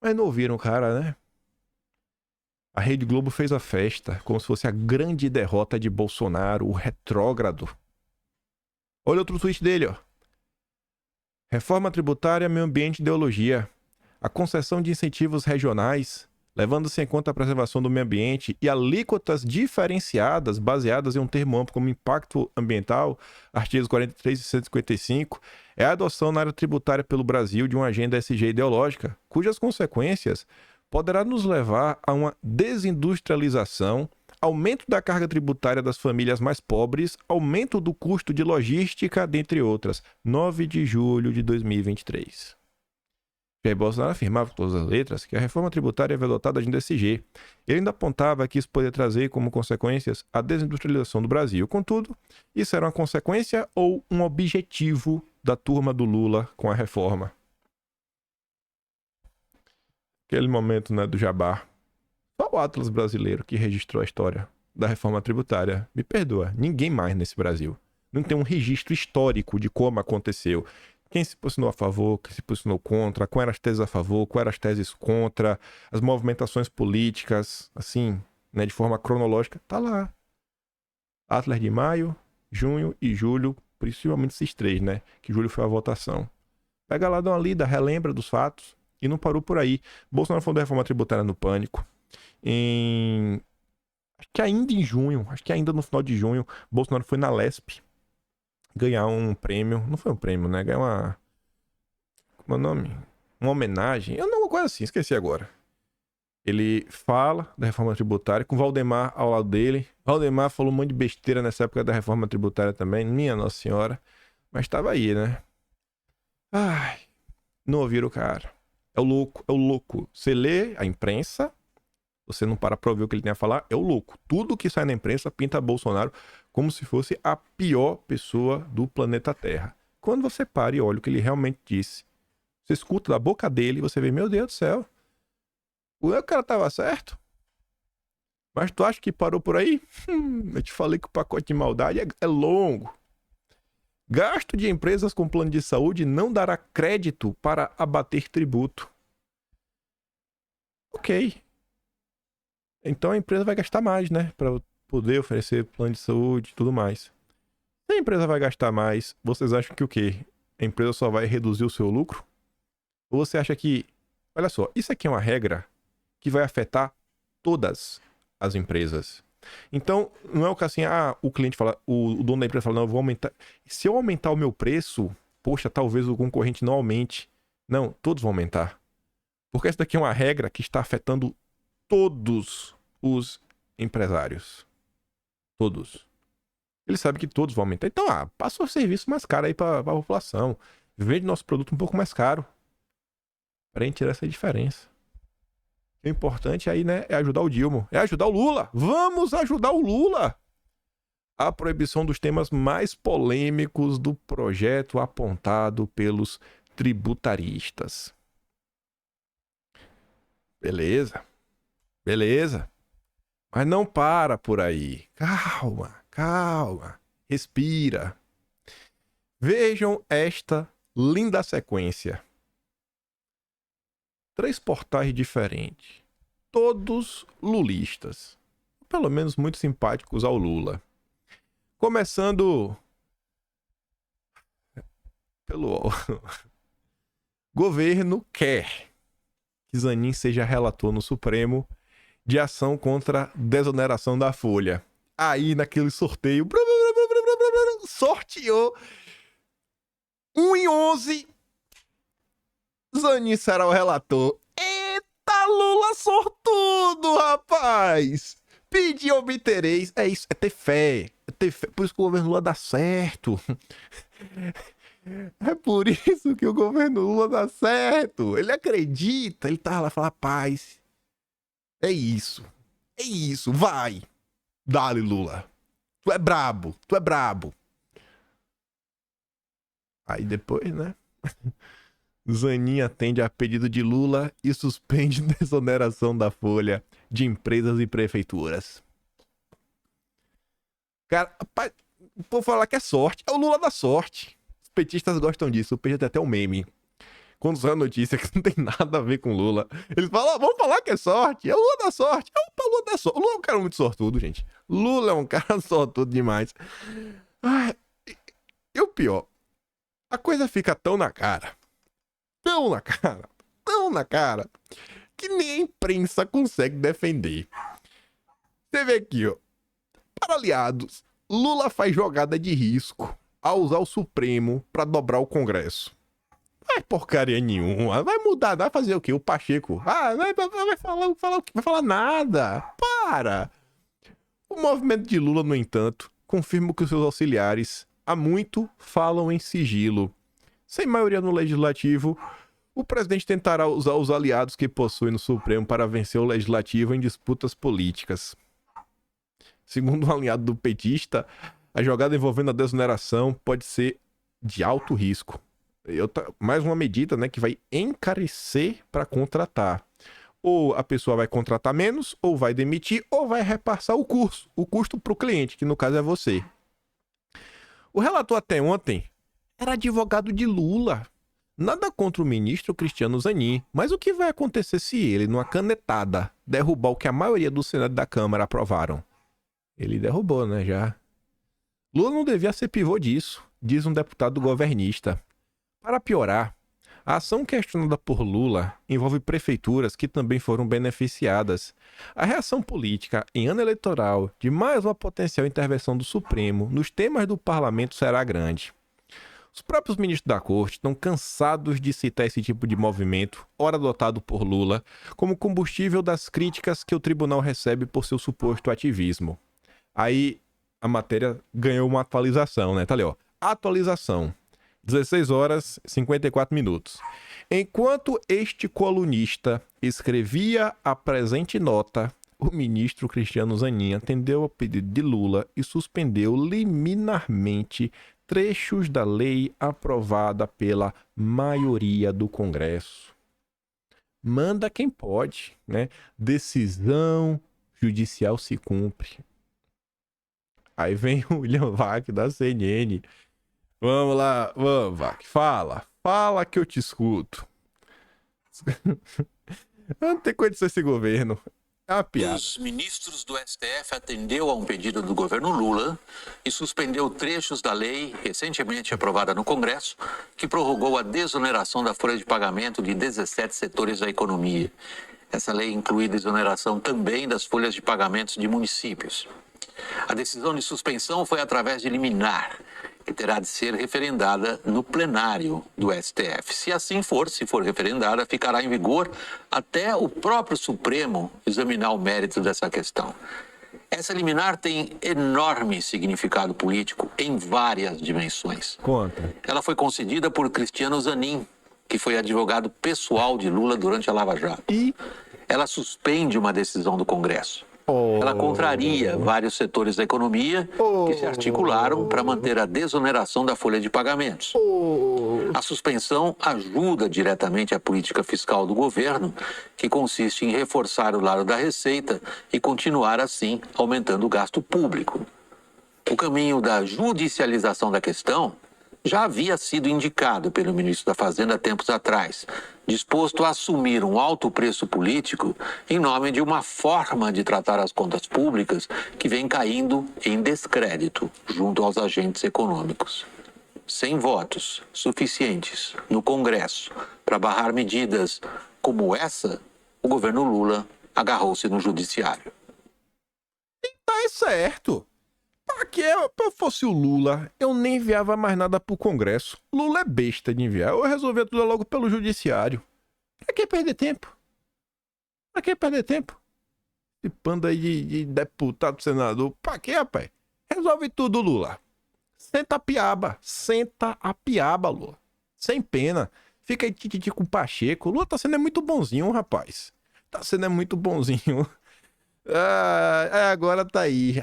Mas não ouviram o cara, né? A Rede Globo fez a festa como se fosse a grande derrota de Bolsonaro, o retrógrado. Olha outro tweet dele, ó. Reforma tributária, meio ambiente e ideologia. A concessão de incentivos regionais, levando-se em conta a preservação do meio ambiente e alíquotas diferenciadas baseadas em um termo amplo como impacto ambiental, artigos 43 e 155, é a adoção na área tributária pelo Brasil de uma agenda SG ideológica, cujas consequências poderá nos levar a uma desindustrialização, aumento da carga tributária das famílias mais pobres, aumento do custo de logística, dentre outras. 9 de julho de 2023. Jair Bolsonaro afirmava com todas as letras que a reforma tributária havia adotada a agenda SG. Ele ainda apontava que isso poderia trazer como consequências a desindustrialização do Brasil. Contudo, isso era uma consequência ou um objetivo da turma do Lula com a reforma? Aquele momento, né, do Jabá. Só o Atlas brasileiro que registrou a história da reforma tributária. Me perdoa, ninguém mais nesse Brasil. Não tem um registro histórico de como aconteceu. Quem se posicionou a favor, quem se posicionou contra, quais eram as teses a favor, quais eram as teses contra, as movimentações políticas, assim, né, de forma cronológica, tá lá. Atlas de maio, junho e julho, principalmente esses três, né, que julho foi a votação. Pega lá, dá uma lida, relembra dos fatos e não parou por aí. Bolsonaro falou da reforma tributária no pânico. Acho que ainda em junho, acho que ainda no final de junho, Bolsonaro foi na Lesp ganhar um prêmio. Não foi um prêmio, né? Ganhar uma. Como é o nome? Uma homenagem. Eu não, uma coisa assim, esqueci agora. Ele fala da reforma tributária com Valdemar ao lado dele. Valdemar falou um monte de besteira nessa época da reforma tributária também. Minha Nossa Senhora. Mas tava aí, né? Ai. Não ouviram o cara. É o louco, é o louco. Você lê a imprensa, você não para pra ouvir o que ele tem a falar, é o louco. Tudo que sai na imprensa pinta Bolsonaro como se fosse a pior pessoa do planeta Terra. Quando você para e olha o que ele realmente disse, você escuta da boca dele e você vê, meu Deus do céu, o cara tava certo? Mas tu acha que parou por aí? Eu te falei que o pacote de maldade é longo. Gasto de empresas com plano de saúde não dará crédito para abater tributo. Ok. Então a empresa vai gastar mais, né? Para poder oferecer plano de saúde e tudo mais. Se a empresa vai gastar mais, vocês acham que o quê? A empresa só vai reduzir o seu lucro? Ou você acha que, olha só, isso aqui é uma regra que vai afetar todas as empresas. Então, não é o que assim, o cliente fala, o dono da empresa fala, não, eu vou aumentar. Se eu aumentar o meu preço, poxa, talvez o concorrente não aumente. Não, todos vão aumentar. Porque essa daqui é uma regra que está afetando todos os empresários. Todos. Ele sabe que todos vão aumentar. Então, passa o serviço mais caro aí para a população. Vende nosso produto um pouco mais caro. Para gente tirar essa diferença. O importante aí, né, é ajudar o Dilma. É ajudar o Lula. Vamos ajudar o Lula. A proibição dos temas mais polêmicos do projeto apontado pelos tributaristas. Beleza. Beleza. Mas não para por aí. Calma, calma. Respira. Vejam esta linda sequência. 3 portais diferentes. Todos lulistas. Pelo menos muito simpáticos ao Lula. Começando pelo governo quer que Zanin seja relator no Supremo de ação contra desoneração da folha. Aí, naquele sorteio, sorteou 1 em 11. Zanin será o relator. Eita, Lula sortudo, rapaz! Pedir obtereis. É isso, é ter fé. É ter fé. Por isso que o governo Lula dá certo. É por isso que o governo Lula dá certo. Ele acredita, ele tá lá e fala, paz. É isso, vai. Dale, Lula. Tu é brabo, tu é brabo. Aí depois, né? Zanin atende a pedido de Lula e suspende desoneração da folha de empresas e prefeituras. Cara, rapaz, o povo fala que é sorte. É o Lula da sorte. Os petistas gostam disso. O PT tem até um meme. Quando sai a notícia que não tem nada a ver com Lula, eles falam, vamos falar que é sorte. É o Lula da sorte. É o Lula da sorte. O Lula é um cara muito sortudo, gente. Lula é um cara sortudo demais. Ai, e o pior, a coisa fica tão na cara, que nem a imprensa consegue defender. Você vê aqui, ó. Para aliados, Lula faz jogada de risco ao usar o Supremo para dobrar o Congresso. Não é porcaria nenhuma. Vai mudar, vai fazer o quê? O Pacheco. Vai falar nada. Para. O movimento de Lula, no entanto, confirma que os seus auxiliares há muito falam em sigilo. Sem maioria no Legislativo, o presidente tentará usar os aliados que possui no Supremo para vencer o Legislativo em disputas políticas. Segundo um aliado do petista, a jogada envolvendo a desoneração pode ser de alto risco. Mais uma medida, né, que vai encarecer para contratar. Ou a pessoa vai contratar menos, ou vai demitir, ou vai repassar o custo para o cliente, que no caso é você. O relator até ontem era advogado de Lula. Nada contra o ministro Cristiano Zanin, mas o que vai acontecer se ele, numa canetada, derrubar o que a maioria do Senado e da Câmara aprovaram? Ele derrubou, né, já. Lula não devia ser pivô disso, diz um deputado governista. Para piorar, a ação questionada por Lula envolve prefeituras que também foram beneficiadas. A reação política em ano eleitoral de mais uma potencial intervenção do Supremo nos temas do parlamento será grande. Os próprios ministros da corte estão cansados de citar esse tipo de movimento, ora adotado por Lula, como combustível das críticas que o tribunal recebe por seu suposto ativismo. Aí a matéria ganhou uma atualização, né? Tá ali, ó. Atualização. 16 horas e 54 minutos. Enquanto este colunista escrevia a presente nota, o ministro Cristiano Zanin atendeu ao pedido de Lula e suspendeu liminarmente trechos da lei aprovada pela maioria do Congresso. Manda quem pode, né? Decisão judicial se cumpre. Aí vem o William Vac da CNN. Vamos lá, vamos, Vac. Fala que eu te escuto. Não tem condição esse governo. É uma piada. Os ministros do STF atendeu a um pedido do governo Lula e suspendeu trechos da lei recentemente aprovada no Congresso que prorrogou a desoneração da folha de pagamento de 17 setores da economia. Essa lei inclui desoneração também das folhas de pagamentos de municípios. A decisão de suspensão foi através de liminar, que terá de ser referendada no plenário do STF. Se assim for, se for referendada, ficará em vigor até o próprio Supremo examinar o mérito dessa questão. Essa liminar tem enorme significado político em várias dimensões. Conta. Ela foi concedida por Cristiano Zanin, que foi advogado pessoal de Lula durante a Lava Jato. E ela suspende uma decisão do Congresso. Ela contraria vários setores da economia que se articularam para manter a desoneração da folha de pagamentos. A suspensão ajuda diretamente a política fiscal do governo, que consiste em reforçar o lado da receita e continuar assim aumentando o gasto público. O caminho da judicialização da questão já havia sido indicado pelo ministro da Fazenda tempos atrás, disposto a assumir um alto preço político em nome de uma forma de tratar as contas públicas que vem caindo em descrédito junto aos agentes econômicos. Sem votos suficientes no Congresso para barrar medidas como essa, o governo Lula agarrou-se no judiciário. Tá certo. Pra que eu fosse o Lula, eu nem enviava mais nada pro Congresso. Lula é besta de enviar. Eu resolvia tudo logo pelo judiciário. Pra que perder tempo? Pra que perder tempo? Esse panda aí de deputado, senador. Pra que, rapaz? Resolve tudo, Lula. Senta a piaba, Lula. Sem pena. Fica aí tititi com o Pacheco. O Lula tá sendo muito bonzinho, rapaz. Tá sendo muito bonzinho. Agora tá aí.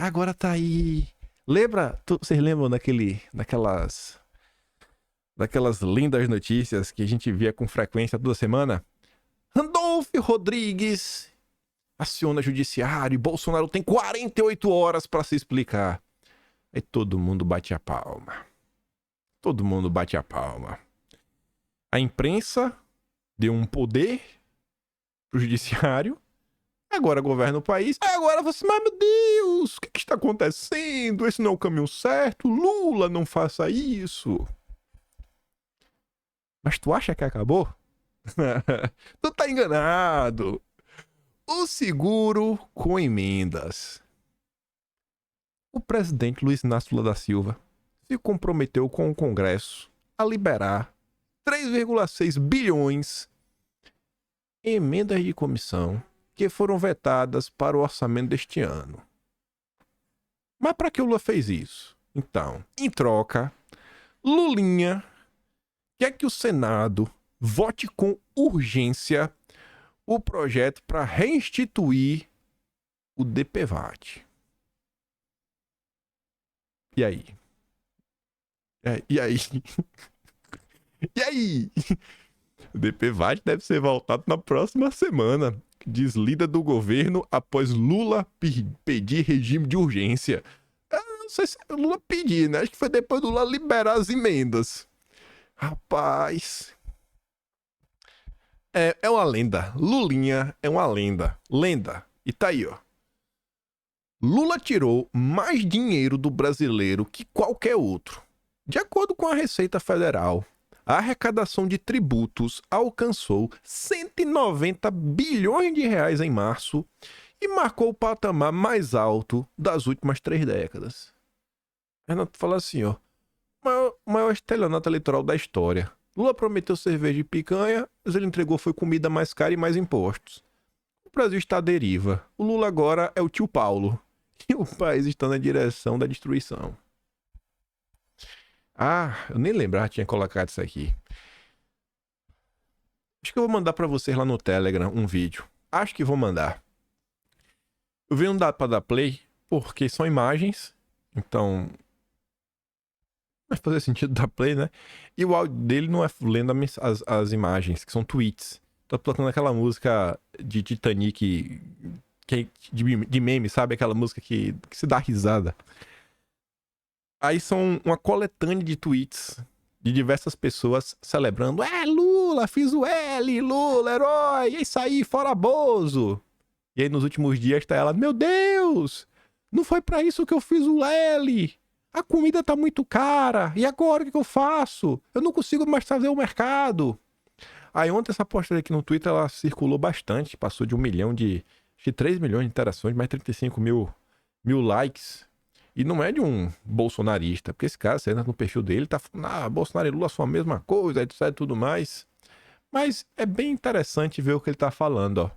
Vocês lembram daquelas lindas notícias que a gente via com frequência toda semana? Randolph Rodrigues aciona judiciário e Bolsonaro tem 48 horas para se explicar. Aí todo mundo bate a palma. A imprensa deu um poder pro judiciário. Agora governa o país. Agora você, mas meu Deus, o que está acontecendo? Esse não é o caminho certo. Lula, não faça isso. Mas tu acha que acabou? Tu tá enganado. O seguro com emendas. O presidente Luiz Inácio Lula da Silva se comprometeu com o Congresso a liberar 3,6 bilhões em emendas de comissão que foram vetadas para o orçamento deste ano. Mas para que o Lula fez isso? Então, em troca, Lulinha quer que o Senado vote com urgência o projeto para reinstituir o DPVAT. E aí? E aí? E aí? O DPVAT deve ser voltado na próxima semana. Diz líder do governo após Lula pedir regime de urgência. Eu não sei se Lula pedir, né? Acho que foi depois do Lula liberar as emendas. Rapaz. É uma lenda. Lulinha é uma lenda. Lenda. E tá aí, ó. Lula tirou mais dinheiro do brasileiro que qualquer outro. De acordo com a Receita Federal, a arrecadação de tributos alcançou 190 bilhões de reais em março e marcou o patamar mais alto das últimas 3 décadas. Renato fala assim, ó, maior estelionato eleitoral da história. Lula prometeu cerveja e picanha, mas ele entregou foi comida mais cara e mais impostos. O Brasil está à deriva. O Lula agora é o tio Paulo. E o país está na direção da destruição. Eu nem lembrava que tinha colocado isso aqui. Acho que eu vou mandar pra vocês lá no Telegram um vídeo. Acho que vou mandar. Eu vi não dá pra dar play, porque são imagens. Então, não vai fazer sentido dar play, né? E o áudio dele não é lendo as imagens, que são tweets. Tô tocando aquela música de Titanic, de meme, sabe? Aquela música que se dá risada. Aí são uma coletânea de tweets de diversas pessoas celebrando. Lula, fiz o L, Lula, herói, é isso aí, fora Bozo. E aí nos últimos dias tá ela, meu Deus, não foi pra isso que eu fiz o L. A comida tá muito cara, e agora o que eu faço? Eu não consigo mais trazer ao mercado. Aí ontem essa postagem aqui no Twitter, ela circulou bastante, passou de 1 milhão de 3 milhões de interações, mais 35 mil likes. E não é de um bolsonarista, porque esse cara, você entra no perfil dele, tá falando, Bolsonaro e Lula são a mesma coisa, etc e tudo mais. Mas é bem interessante ver o que ele tá falando, ó.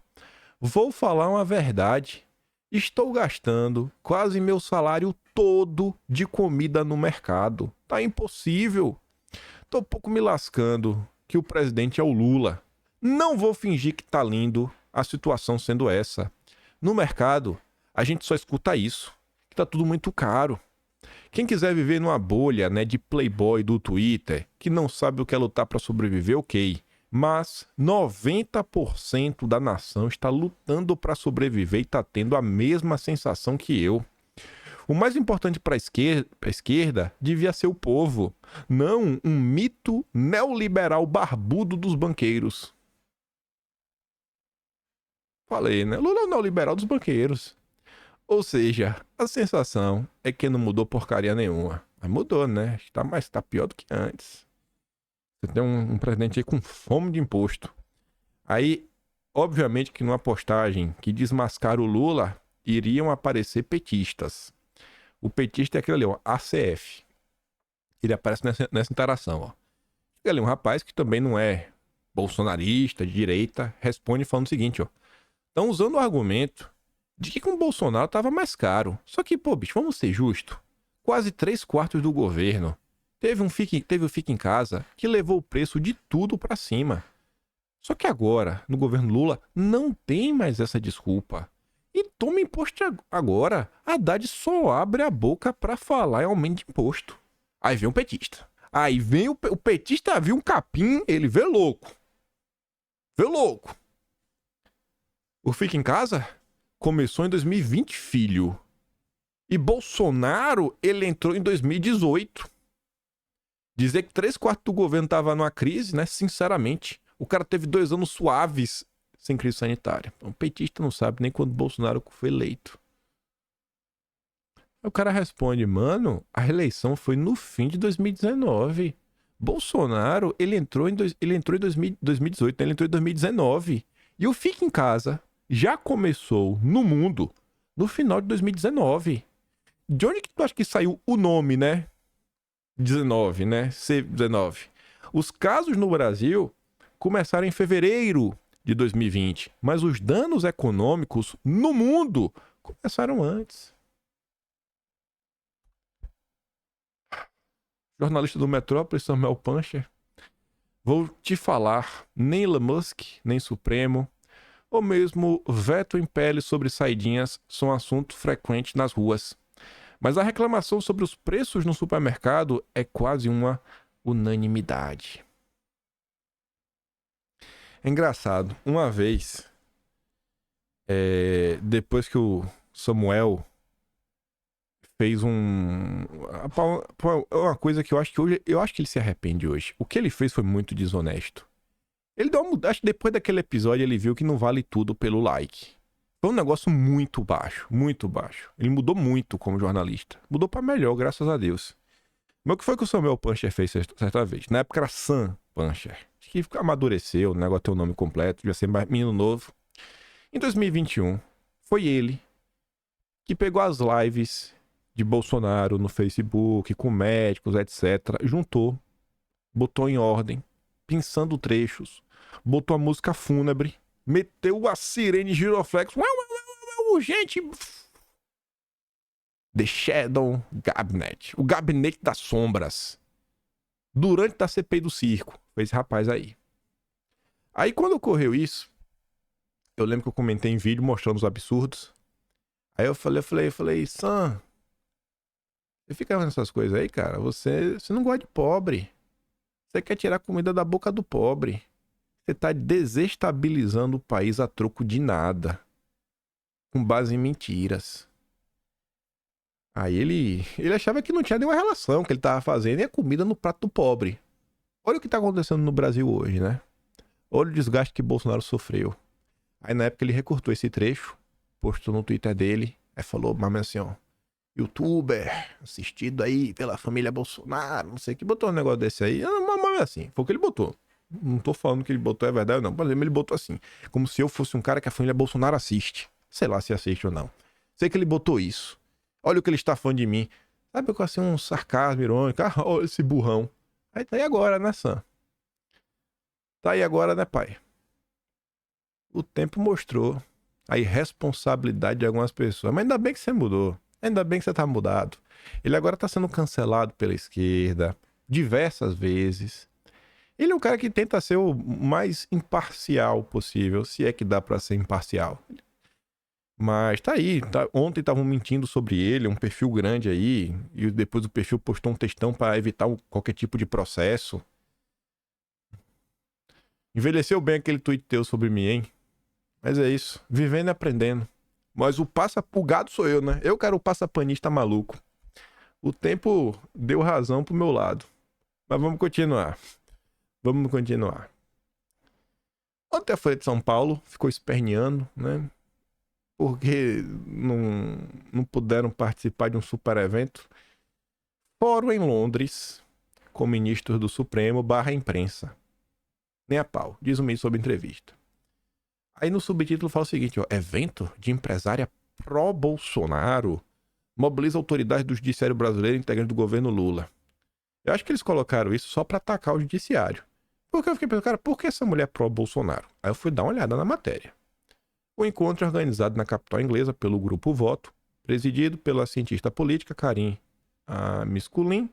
Vou falar uma verdade. Estou gastando quase meu salário todo de comida no mercado. Tá impossível. Tô um pouco me lascando que o presidente é o Lula. Não vou fingir que tá lindo a situação sendo essa. No mercado, A gente só escuta isso, que tá tudo muito caro. Quem quiser viver numa bolha, né, de playboy do Twitter, que não sabe o que é lutar para sobreviver, ok. Mas 90% da nação está lutando para sobreviver e está tendo a mesma sensação que eu. O mais importante para a esquerda devia ser o povo, não um mito neoliberal barbudo dos banqueiros. Falei, né? Lula é o neoliberal dos banqueiros. Ou seja, a sensação é que não mudou porcaria nenhuma. Mas mudou, né? Tá pior do que antes. Você tem um presidente aí com fome de imposto. Aí, obviamente que numa postagem que desmascara o Lula, iriam aparecer petistas. O petista é aquele ali, ó, ACF. Ele aparece nessa interação, ó. Chega ali um rapaz que também não é bolsonarista, de direita, responde falando o seguinte, ó. Estão usando o argumento de que com o Bolsonaro tava mais caro. Só que, pô, bicho, vamos ser justos. Quase 3/4 do governo teve o Fica em Casa que levou o preço de tudo pra cima. Só que agora, no governo Lula, não tem mais essa desculpa. E toma imposto agora. A Haddad só abre a boca pra falar em aumento de imposto. Aí vem um petista. Aí vem o petista, viu um capim, ele vê louco. Vê louco. O Fica em Casa começou em 2020, filho. E Bolsonaro, ele entrou em 2018. Dizer que 3/4 do governo tava numa crise, né? Sinceramente. O cara teve 2 anos suaves sem crise sanitária. O petista não sabe nem quando Bolsonaro foi eleito. Aí o cara responde, mano, a reeleição foi no fim de 2019. Bolsonaro, ele entrou em 2018, né? Ele entrou em 2019. E o Fica em Casa já começou no mundo no final de 2019. De onde que tu acha que saiu o nome, né? 19, né? C19. Os casos no Brasil começaram em fevereiro de 2020, mas os danos econômicos no mundo começaram antes. Jornalista do Metrópolis, Samuel Puncher. Vou te falar, nem Elon Musk, nem Supremo, ou mesmo veto em pele sobre saidinhas são assunto frequente nas ruas. Mas a reclamação sobre os preços no supermercado é quase uma unanimidade. É engraçado, uma vez, depois que o Samuel fez uma coisa que eu acho que hoje, eu acho que ele se arrepende hoje. O que ele fez foi muito desonesto. Ele deu uma mudança, depois daquele episódio ele viu que não vale tudo pelo like. Foi um negócio muito baixo, muito baixo. Ele mudou muito como jornalista. Mudou pra melhor, graças a Deus. Mas o que foi que o Samuel Puncher fez certa vez? Na época era Sam Puncher. Acho que amadureceu, o negócio tem o nome completo, devia ser mais menino novo. Em 2021, foi ele que pegou as lives de Bolsonaro no Facebook, com médicos, etc. Juntou, botou em ordem, pensando trechos, botou a música fúnebre, meteu a sirene giroflex, urgente. The Shadow Cabinet, o gabinete das sombras. Durante a CPI do circo, foi esse rapaz aí. Aí quando ocorreu isso, eu lembro que eu comentei em vídeo mostrando os absurdos. Aí eu falei, Sam, você fica vendo essas coisas aí, cara? Você não gosta de pobre. Você quer tirar comida da boca do pobre. Você tá desestabilizando o país a troco de nada. Com base em mentiras. Aí ele achava que não tinha nenhuma relação que ele tava fazendo e a comida no prato do pobre. Olha o que tá acontecendo no Brasil hoje, né? Olha o desgaste que Bolsonaro sofreu. Aí na época ele recortou esse trecho, postou no Twitter dele, aí falou, mas assim, ó, youtuber, assistido aí pela família Bolsonaro, não sei o que, botou um negócio desse aí, mas assim, foi o que ele botou. Não tô falando que ele botou é verdade ou não, por exemplo, ele botou assim, como se eu fosse um cara que a família Bolsonaro assiste. Sei lá se assiste ou não. Sei que ele botou isso. Olha o que ele está falando de mim. Sabe, com assim um sarcasmo irônico, olha esse burrão. Aí tá aí agora, né, Sam? Tá aí agora, né, pai? O tempo mostrou a irresponsabilidade de algumas pessoas. Mas ainda bem que você mudou. Ainda bem que você tá mudado. Ele agora tá sendo cancelado pela esquerda diversas vezes. Ele é um cara que tenta ser o mais imparcial possível, se é que dá pra ser imparcial. Mas tá aí. Ontem estavam mentindo sobre ele, um perfil grande aí. E depois o perfil postou um textão para evitar qualquer tipo de processo. Envelheceu bem aquele tweet teu sobre mim, hein? Mas é isso. Vivendo e aprendendo. Mas o gado sou eu, né? Eu quero o passapanista maluco. O tempo deu razão pro meu lado. Mas vamos continuar. Vamos continuar. Ontem a Folha de São Paulo ficou esperneando, né? Porque não puderam participar de um super evento. Fórum em Londres, com ministros do Supremo / imprensa. Nem a pau. Diz o meio sobre entrevista. Aí no subtítulo fala o seguinte, ó. Evento de empresária pró-Bolsonaro mobiliza autoridades do judiciário brasileiro e integrantes do governo Lula. Eu acho que eles colocaram isso só pra atacar o judiciário. Porque eu fiquei pensando, cara, por que essa mulher é pró-Bolsonaro? Aí eu fui dar uma olhada na matéria. O encontro é organizado na capital inglesa pelo Grupo Voto, presidido pela cientista política Karim Misculin,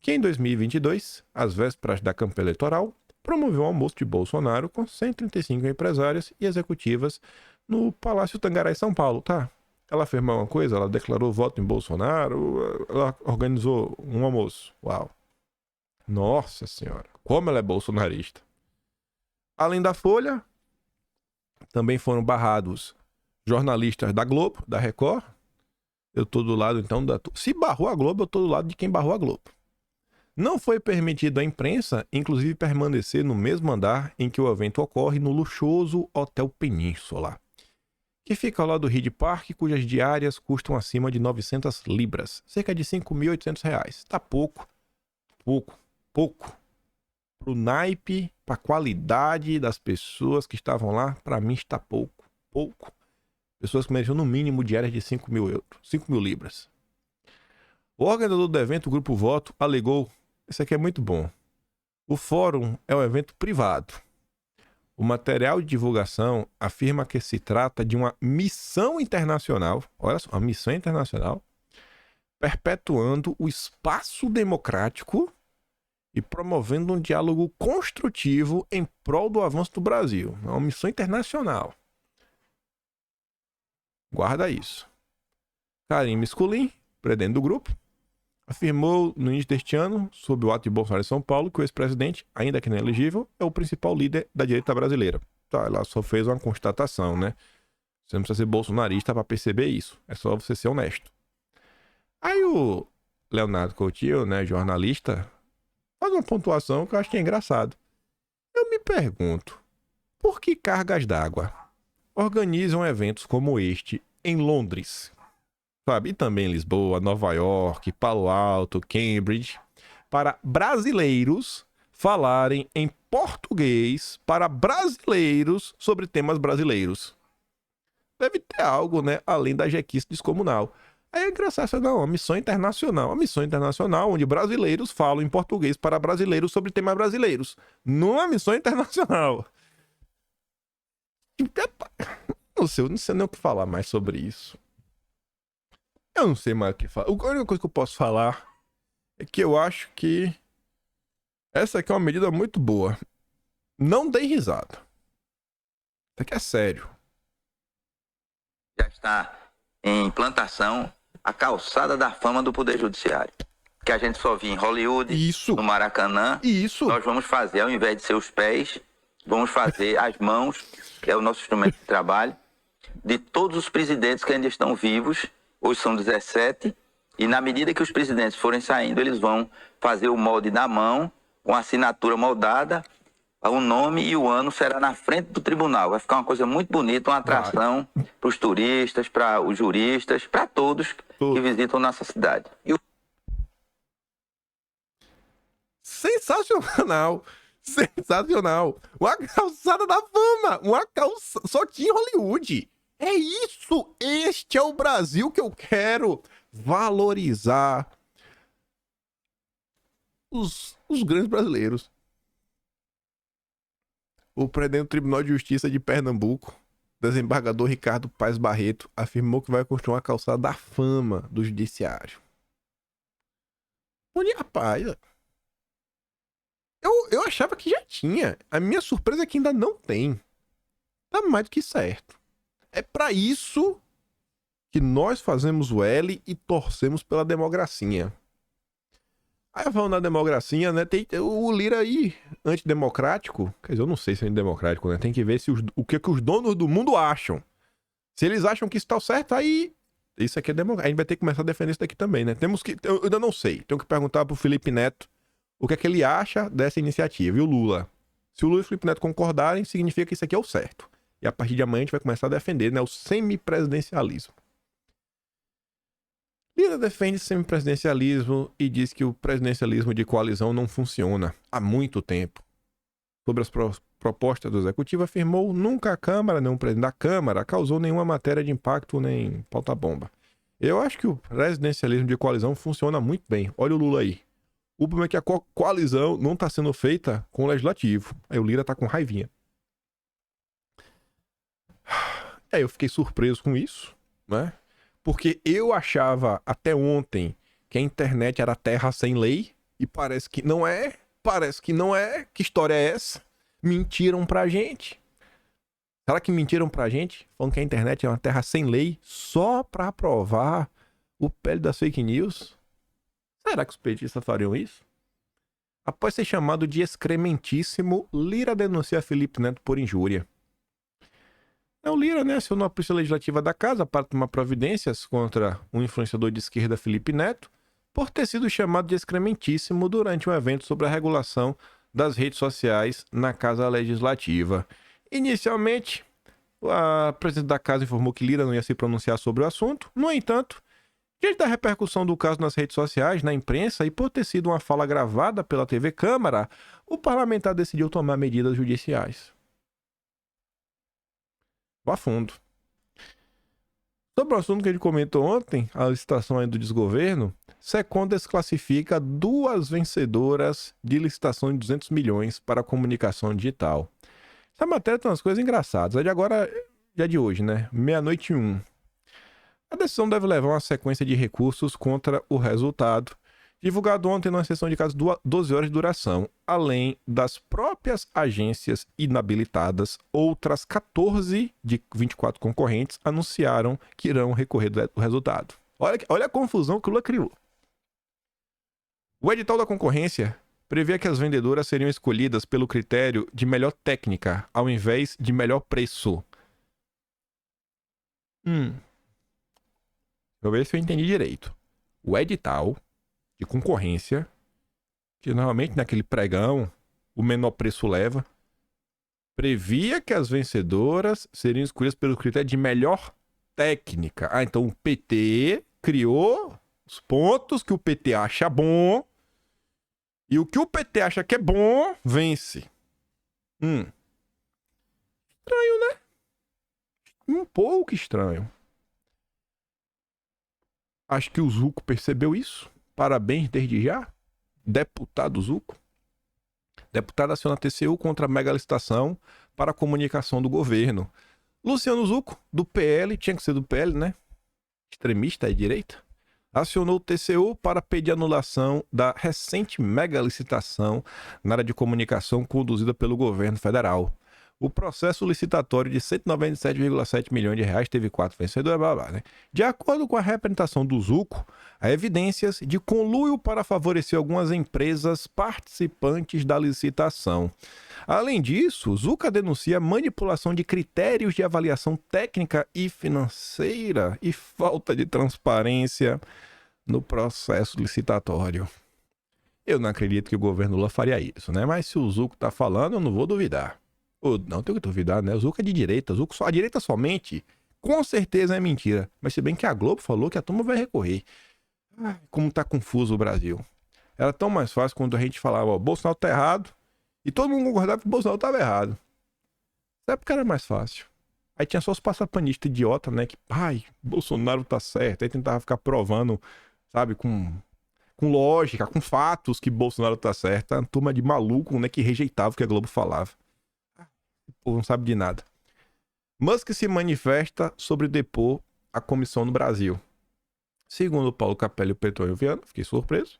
que em 2022, às vésperas da campanha eleitoral, promoveu um almoço de Bolsonaro com 135 empresárias e executivas no Palácio Tangará, em São Paulo, tá? Ela afirmou uma coisa, ela declarou voto em Bolsonaro, ela organizou um almoço. Uau! Nossa Senhora, como ela é bolsonarista. Além da Folha, também foram barrados jornalistas da Globo, da Record. Eu tô do lado, então, se barrou a Globo, eu tô do lado de quem barrou a Globo. Não foi permitido à imprensa, inclusive, permanecer no mesmo andar em que o evento ocorre no luxuoso Hotel Península, que fica ao lado do Hyde Park, cujas diárias custam acima de 900 libras, cerca de R$5.800. Tá pouco. Pro naipe, pra qualidade das pessoas que estavam lá, pra mim está pouco. Pessoas que mereciam no mínimo diárias de 5.000 euros, 5.000 libras. O organizador do evento, o Grupo Voto, alegou, isso aqui é muito bom, o fórum é um evento privado. O material de divulgação afirma que se trata de uma missão internacional, olha só, uma missão internacional, perpetuando o espaço democrático e promovendo um diálogo construtivo em prol do avanço do Brasil. É uma missão internacional. Guarda isso. Karim Misculin, presidente do grupo, afirmou no início deste ano, sob o ato de Bolsonaro em São Paulo, que o ex-presidente, ainda que não elegível, é o principal líder da direita brasileira. Tá, ela só fez uma constatação, né? Você não precisa ser bolsonarista para perceber isso. É só você ser honesto. Aí o Leonardo Coutinho, né, jornalista, faz uma pontuação que eu acho que é engraçado. Eu me pergunto, por que cargas d'água organizam eventos como este em Londres, sabe? E também em Lisboa, Nova York, Palo Alto, Cambridge, para brasileiros falarem em português para brasileiros sobre temas brasileiros? Deve ter algo, né, além da jequice descomunal. Aí é engraçado, não, uma missão internacional. Uma missão internacional onde brasileiros falam em português para brasileiros sobre temas brasileiros. Numa missão internacional. Eu não sei nem o que falar mais sobre isso. Eu não sei mais o que falar. A única coisa que eu posso falar é que eu acho que essa aqui é uma medida muito boa. Não dei risada. Isso aqui é sério. Já está em implantação a calçada da fama do Poder Judiciário. Que a gente só via em Hollywood, Isso. no Maracanã. Isso. Nós vamos fazer, ao invés de ser os pés, vamos fazer as mãos, que é o nosso instrumento de trabalho, de todos os presidentes que ainda estão vivos. Hoje são 17. E na medida que os presidentes forem saindo, eles vão fazer o molde na mão, com a assinatura moldada. O nome e o ano será na frente do tribunal. Vai ficar uma coisa muito bonita, uma atração para os turistas, para os juristas, para todos que visitam nossa cidade. Sensacional! Sensacional! Uma calçada da fama! Só tinha em Hollywood! É isso! Este é o Brasil que eu quero valorizar os grandes brasileiros. O presidente do Tribunal de Justiça de Pernambuco, desembargador Ricardo Paes Barreto, afirmou que vai construir uma calçada da fama do judiciário. Olha, rapaz, eu achava que já tinha. A minha surpresa é que ainda não tem. Tá mais do que certo. É pra isso que nós fazemos o L e torcemos pela democracia. Aí falando da democracia, né, tem o Lira aí, antidemocrático, quer dizer, eu não sei se é antidemocrático, né, tem que ver se o que os donos do mundo acham. Se eles acham que isso tá certo, aí isso aqui é democrático. A gente vai ter que começar a defender isso daqui também, né? Eu ainda não sei, tenho que perguntar pro Felipe Neto o que é que ele acha dessa iniciativa, e o Lula. Se o Lula e o Felipe Neto concordarem, significa que isso aqui é o certo. E a partir de amanhã a gente vai começar a defender, né, o semipresidencialismo. Lira defende semipresidencialismo e diz que o presidencialismo de coalizão não funciona há muito tempo. Sobre as propostas do Executivo, afirmou nunca a Câmara, nem o presidente da Câmara, causou nenhuma matéria de impacto nem pauta-bomba. Eu acho que o presidencialismo de coalizão funciona muito bem. Olha o Lula aí. O problema é que a coalizão não está sendo feita com o Legislativo. Aí o Lira tá com raivinha. Eu fiquei surpreso com isso, né? Porque eu achava até ontem que a internet era terra sem lei e parece que não é. Que história é essa? Mentiram pra gente. Será que mentiram pra gente? Falando que a internet é uma terra sem lei só pra aprovar o PL das fake news? Será que os petistas fariam isso? Após ser chamado de excrementíssimo, Lira denuncia Felipe Neto por injúria. O Lira, né, acionou a Polícia Legislativa da Casa para tomar providências contra o influenciador de esquerda Felipe Neto por ter sido chamado de excrementíssimo durante um evento sobre a regulação das redes sociais na Casa Legislativa. Inicialmente, a presidente da Casa informou que Lira não ia se pronunciar sobre o assunto. No entanto, diante da repercussão do caso nas redes sociais, na imprensa e por ter sido uma fala gravada pela TV Câmara, o parlamentar decidiu tomar medidas judiciais. Vá fundo. Sobre o assunto que a gente comentou ontem, a licitação aí do desgoverno, Secom desclassifica 2 vencedoras de licitação de 200 milhões para a comunicação digital. Essa matéria tem umas coisas engraçadas. É de agora, já de hoje, né? 00:01. A decisão deve levar uma sequência de recursos contra o resultado, divulgado ontem numa sessão de casos 12 horas de duração. Além das próprias agências inabilitadas, outras 14 de 24 concorrentes anunciaram que irão recorrer do resultado. Olha a confusão que o Lula criou. O edital da concorrência prevê que as vendedoras seriam escolhidas pelo critério de melhor técnica, ao invés de melhor preço. Deixa eu ver se eu entendi direito. O edital de concorrência, que normalmente naquele pregão o menor preço leva, previa que as vencedoras seriam escolhidas pelo critério de melhor técnica. Então o PT criou os pontos que o PT acha bom e o que o PT acha que é bom, vence. Estranho, né? Um pouco estranho. Acho que o Zucco percebeu isso. Parabéns desde já. Deputado Zucco. Deputado aciona a TCU contra a mega licitação para a comunicação do governo. Luciano Zucco, do PL, tinha que ser do PL, né? Extremista à direita. Acionou o TCU para pedir anulação da recente mega licitação na área de comunicação conduzida pelo governo federal. O processo licitatório de 197,7 milhões de reais teve 4 vencedores, né? De acordo com a representação do Zucco, há evidências de conluio para favorecer algumas empresas participantes da licitação. Além disso, Zucco denuncia manipulação de critérios de avaliação técnica e financeira e falta de transparência no processo licitatório. Eu não acredito que o governo Lula faria isso, né? Mas se o Zucco está falando, eu não vou duvidar. Não tenho que duvidar, né? O Zucco é de direita. A direita somente, com certeza é mentira. Mas se bem que a Globo falou que a turma vai recorrer. Como tá confuso o Brasil. Era tão mais fácil quando a gente falava, ó, Bolsonaro tá errado. E todo mundo concordava que o Bolsonaro tava errado. Sabe porque era mais fácil. Aí tinha só os passapanistas idiota, né? Que, Bolsonaro tá certo. Aí tentava ficar provando, sabe, com lógica, com fatos que Bolsonaro tá certo. A turma de maluco, né? Que rejeitava o que a Globo falava. O povo não sabe de nada. Musk se manifesta sobre depor a comissão no Brasil. Segundo Paulo Capelli e o Petrônio Viana, fiquei surpreso.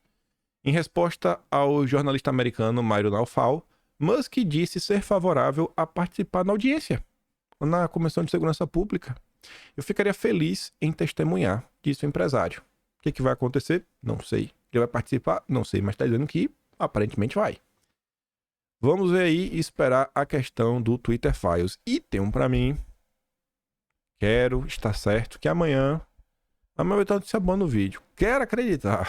Em resposta ao jornalista americano Myron Naufal, Musk disse ser favorável a participar na audiência na Comissão de Segurança Pública. Eu ficaria feliz em testemunhar disso, empresário. O que vai acontecer? Não sei. Ele vai participar? Não sei, mas está dizendo que aparentemente vai. Vamos ver aí e esperar a questão do Twitter Files. E tem um para mim. Quero estar certo que amanhã vai estar notícia boa no vídeo. Quero acreditar.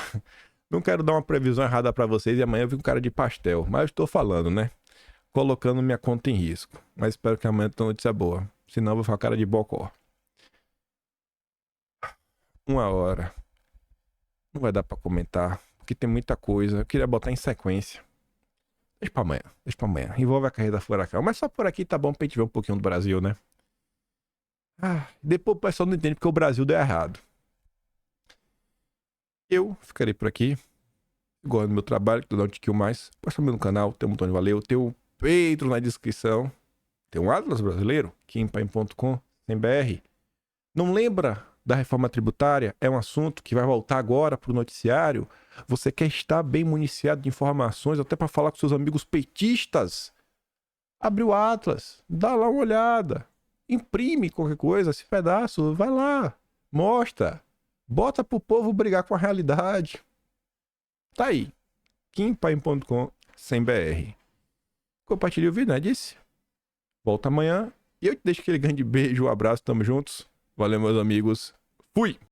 Não quero dar uma previsão errada para vocês e amanhã eu vi um cara de pastel. Mas eu estou falando, né? Colocando minha conta em risco. Mas espero que amanhã tenha notícia boa. Senão eu vou ficar cara de bocó. 1h. Não vai dar para comentar. Porque tem muita coisa. Eu queria botar em sequência. Deixa pra amanhã. Envolve a carreira da Furacão. Mas só por aqui tá bom pra gente ver um pouquinho do Brasil, né? Depois o pessoal não entende porque o Brasil deu errado. Eu ficarei por aqui. Gosto do meu trabalho, que tu dá um tiquinho mais. Pode também no canal, tem um botão de valeu, tem o Patreon na descrição. Tem um Atlas brasileiro, kimpaim.com.br. Não lembra da reforma tributária? É um assunto que vai voltar agora pro noticiário. Você quer estar bem municiado de informações, até para falar com seus amigos petistas? Abre o Atlas, dá lá uma olhada. Imprime qualquer coisa, esse pedaço, vai lá, mostra. Bota pro povo brigar com a realidade. Tá aí. kimpaim.com.br. Compartilhe o vídeo, né? Disse? Volta amanhã. E eu te deixo aquele grande beijo, um abraço, tamo juntos. Valeu, meus amigos. Fui!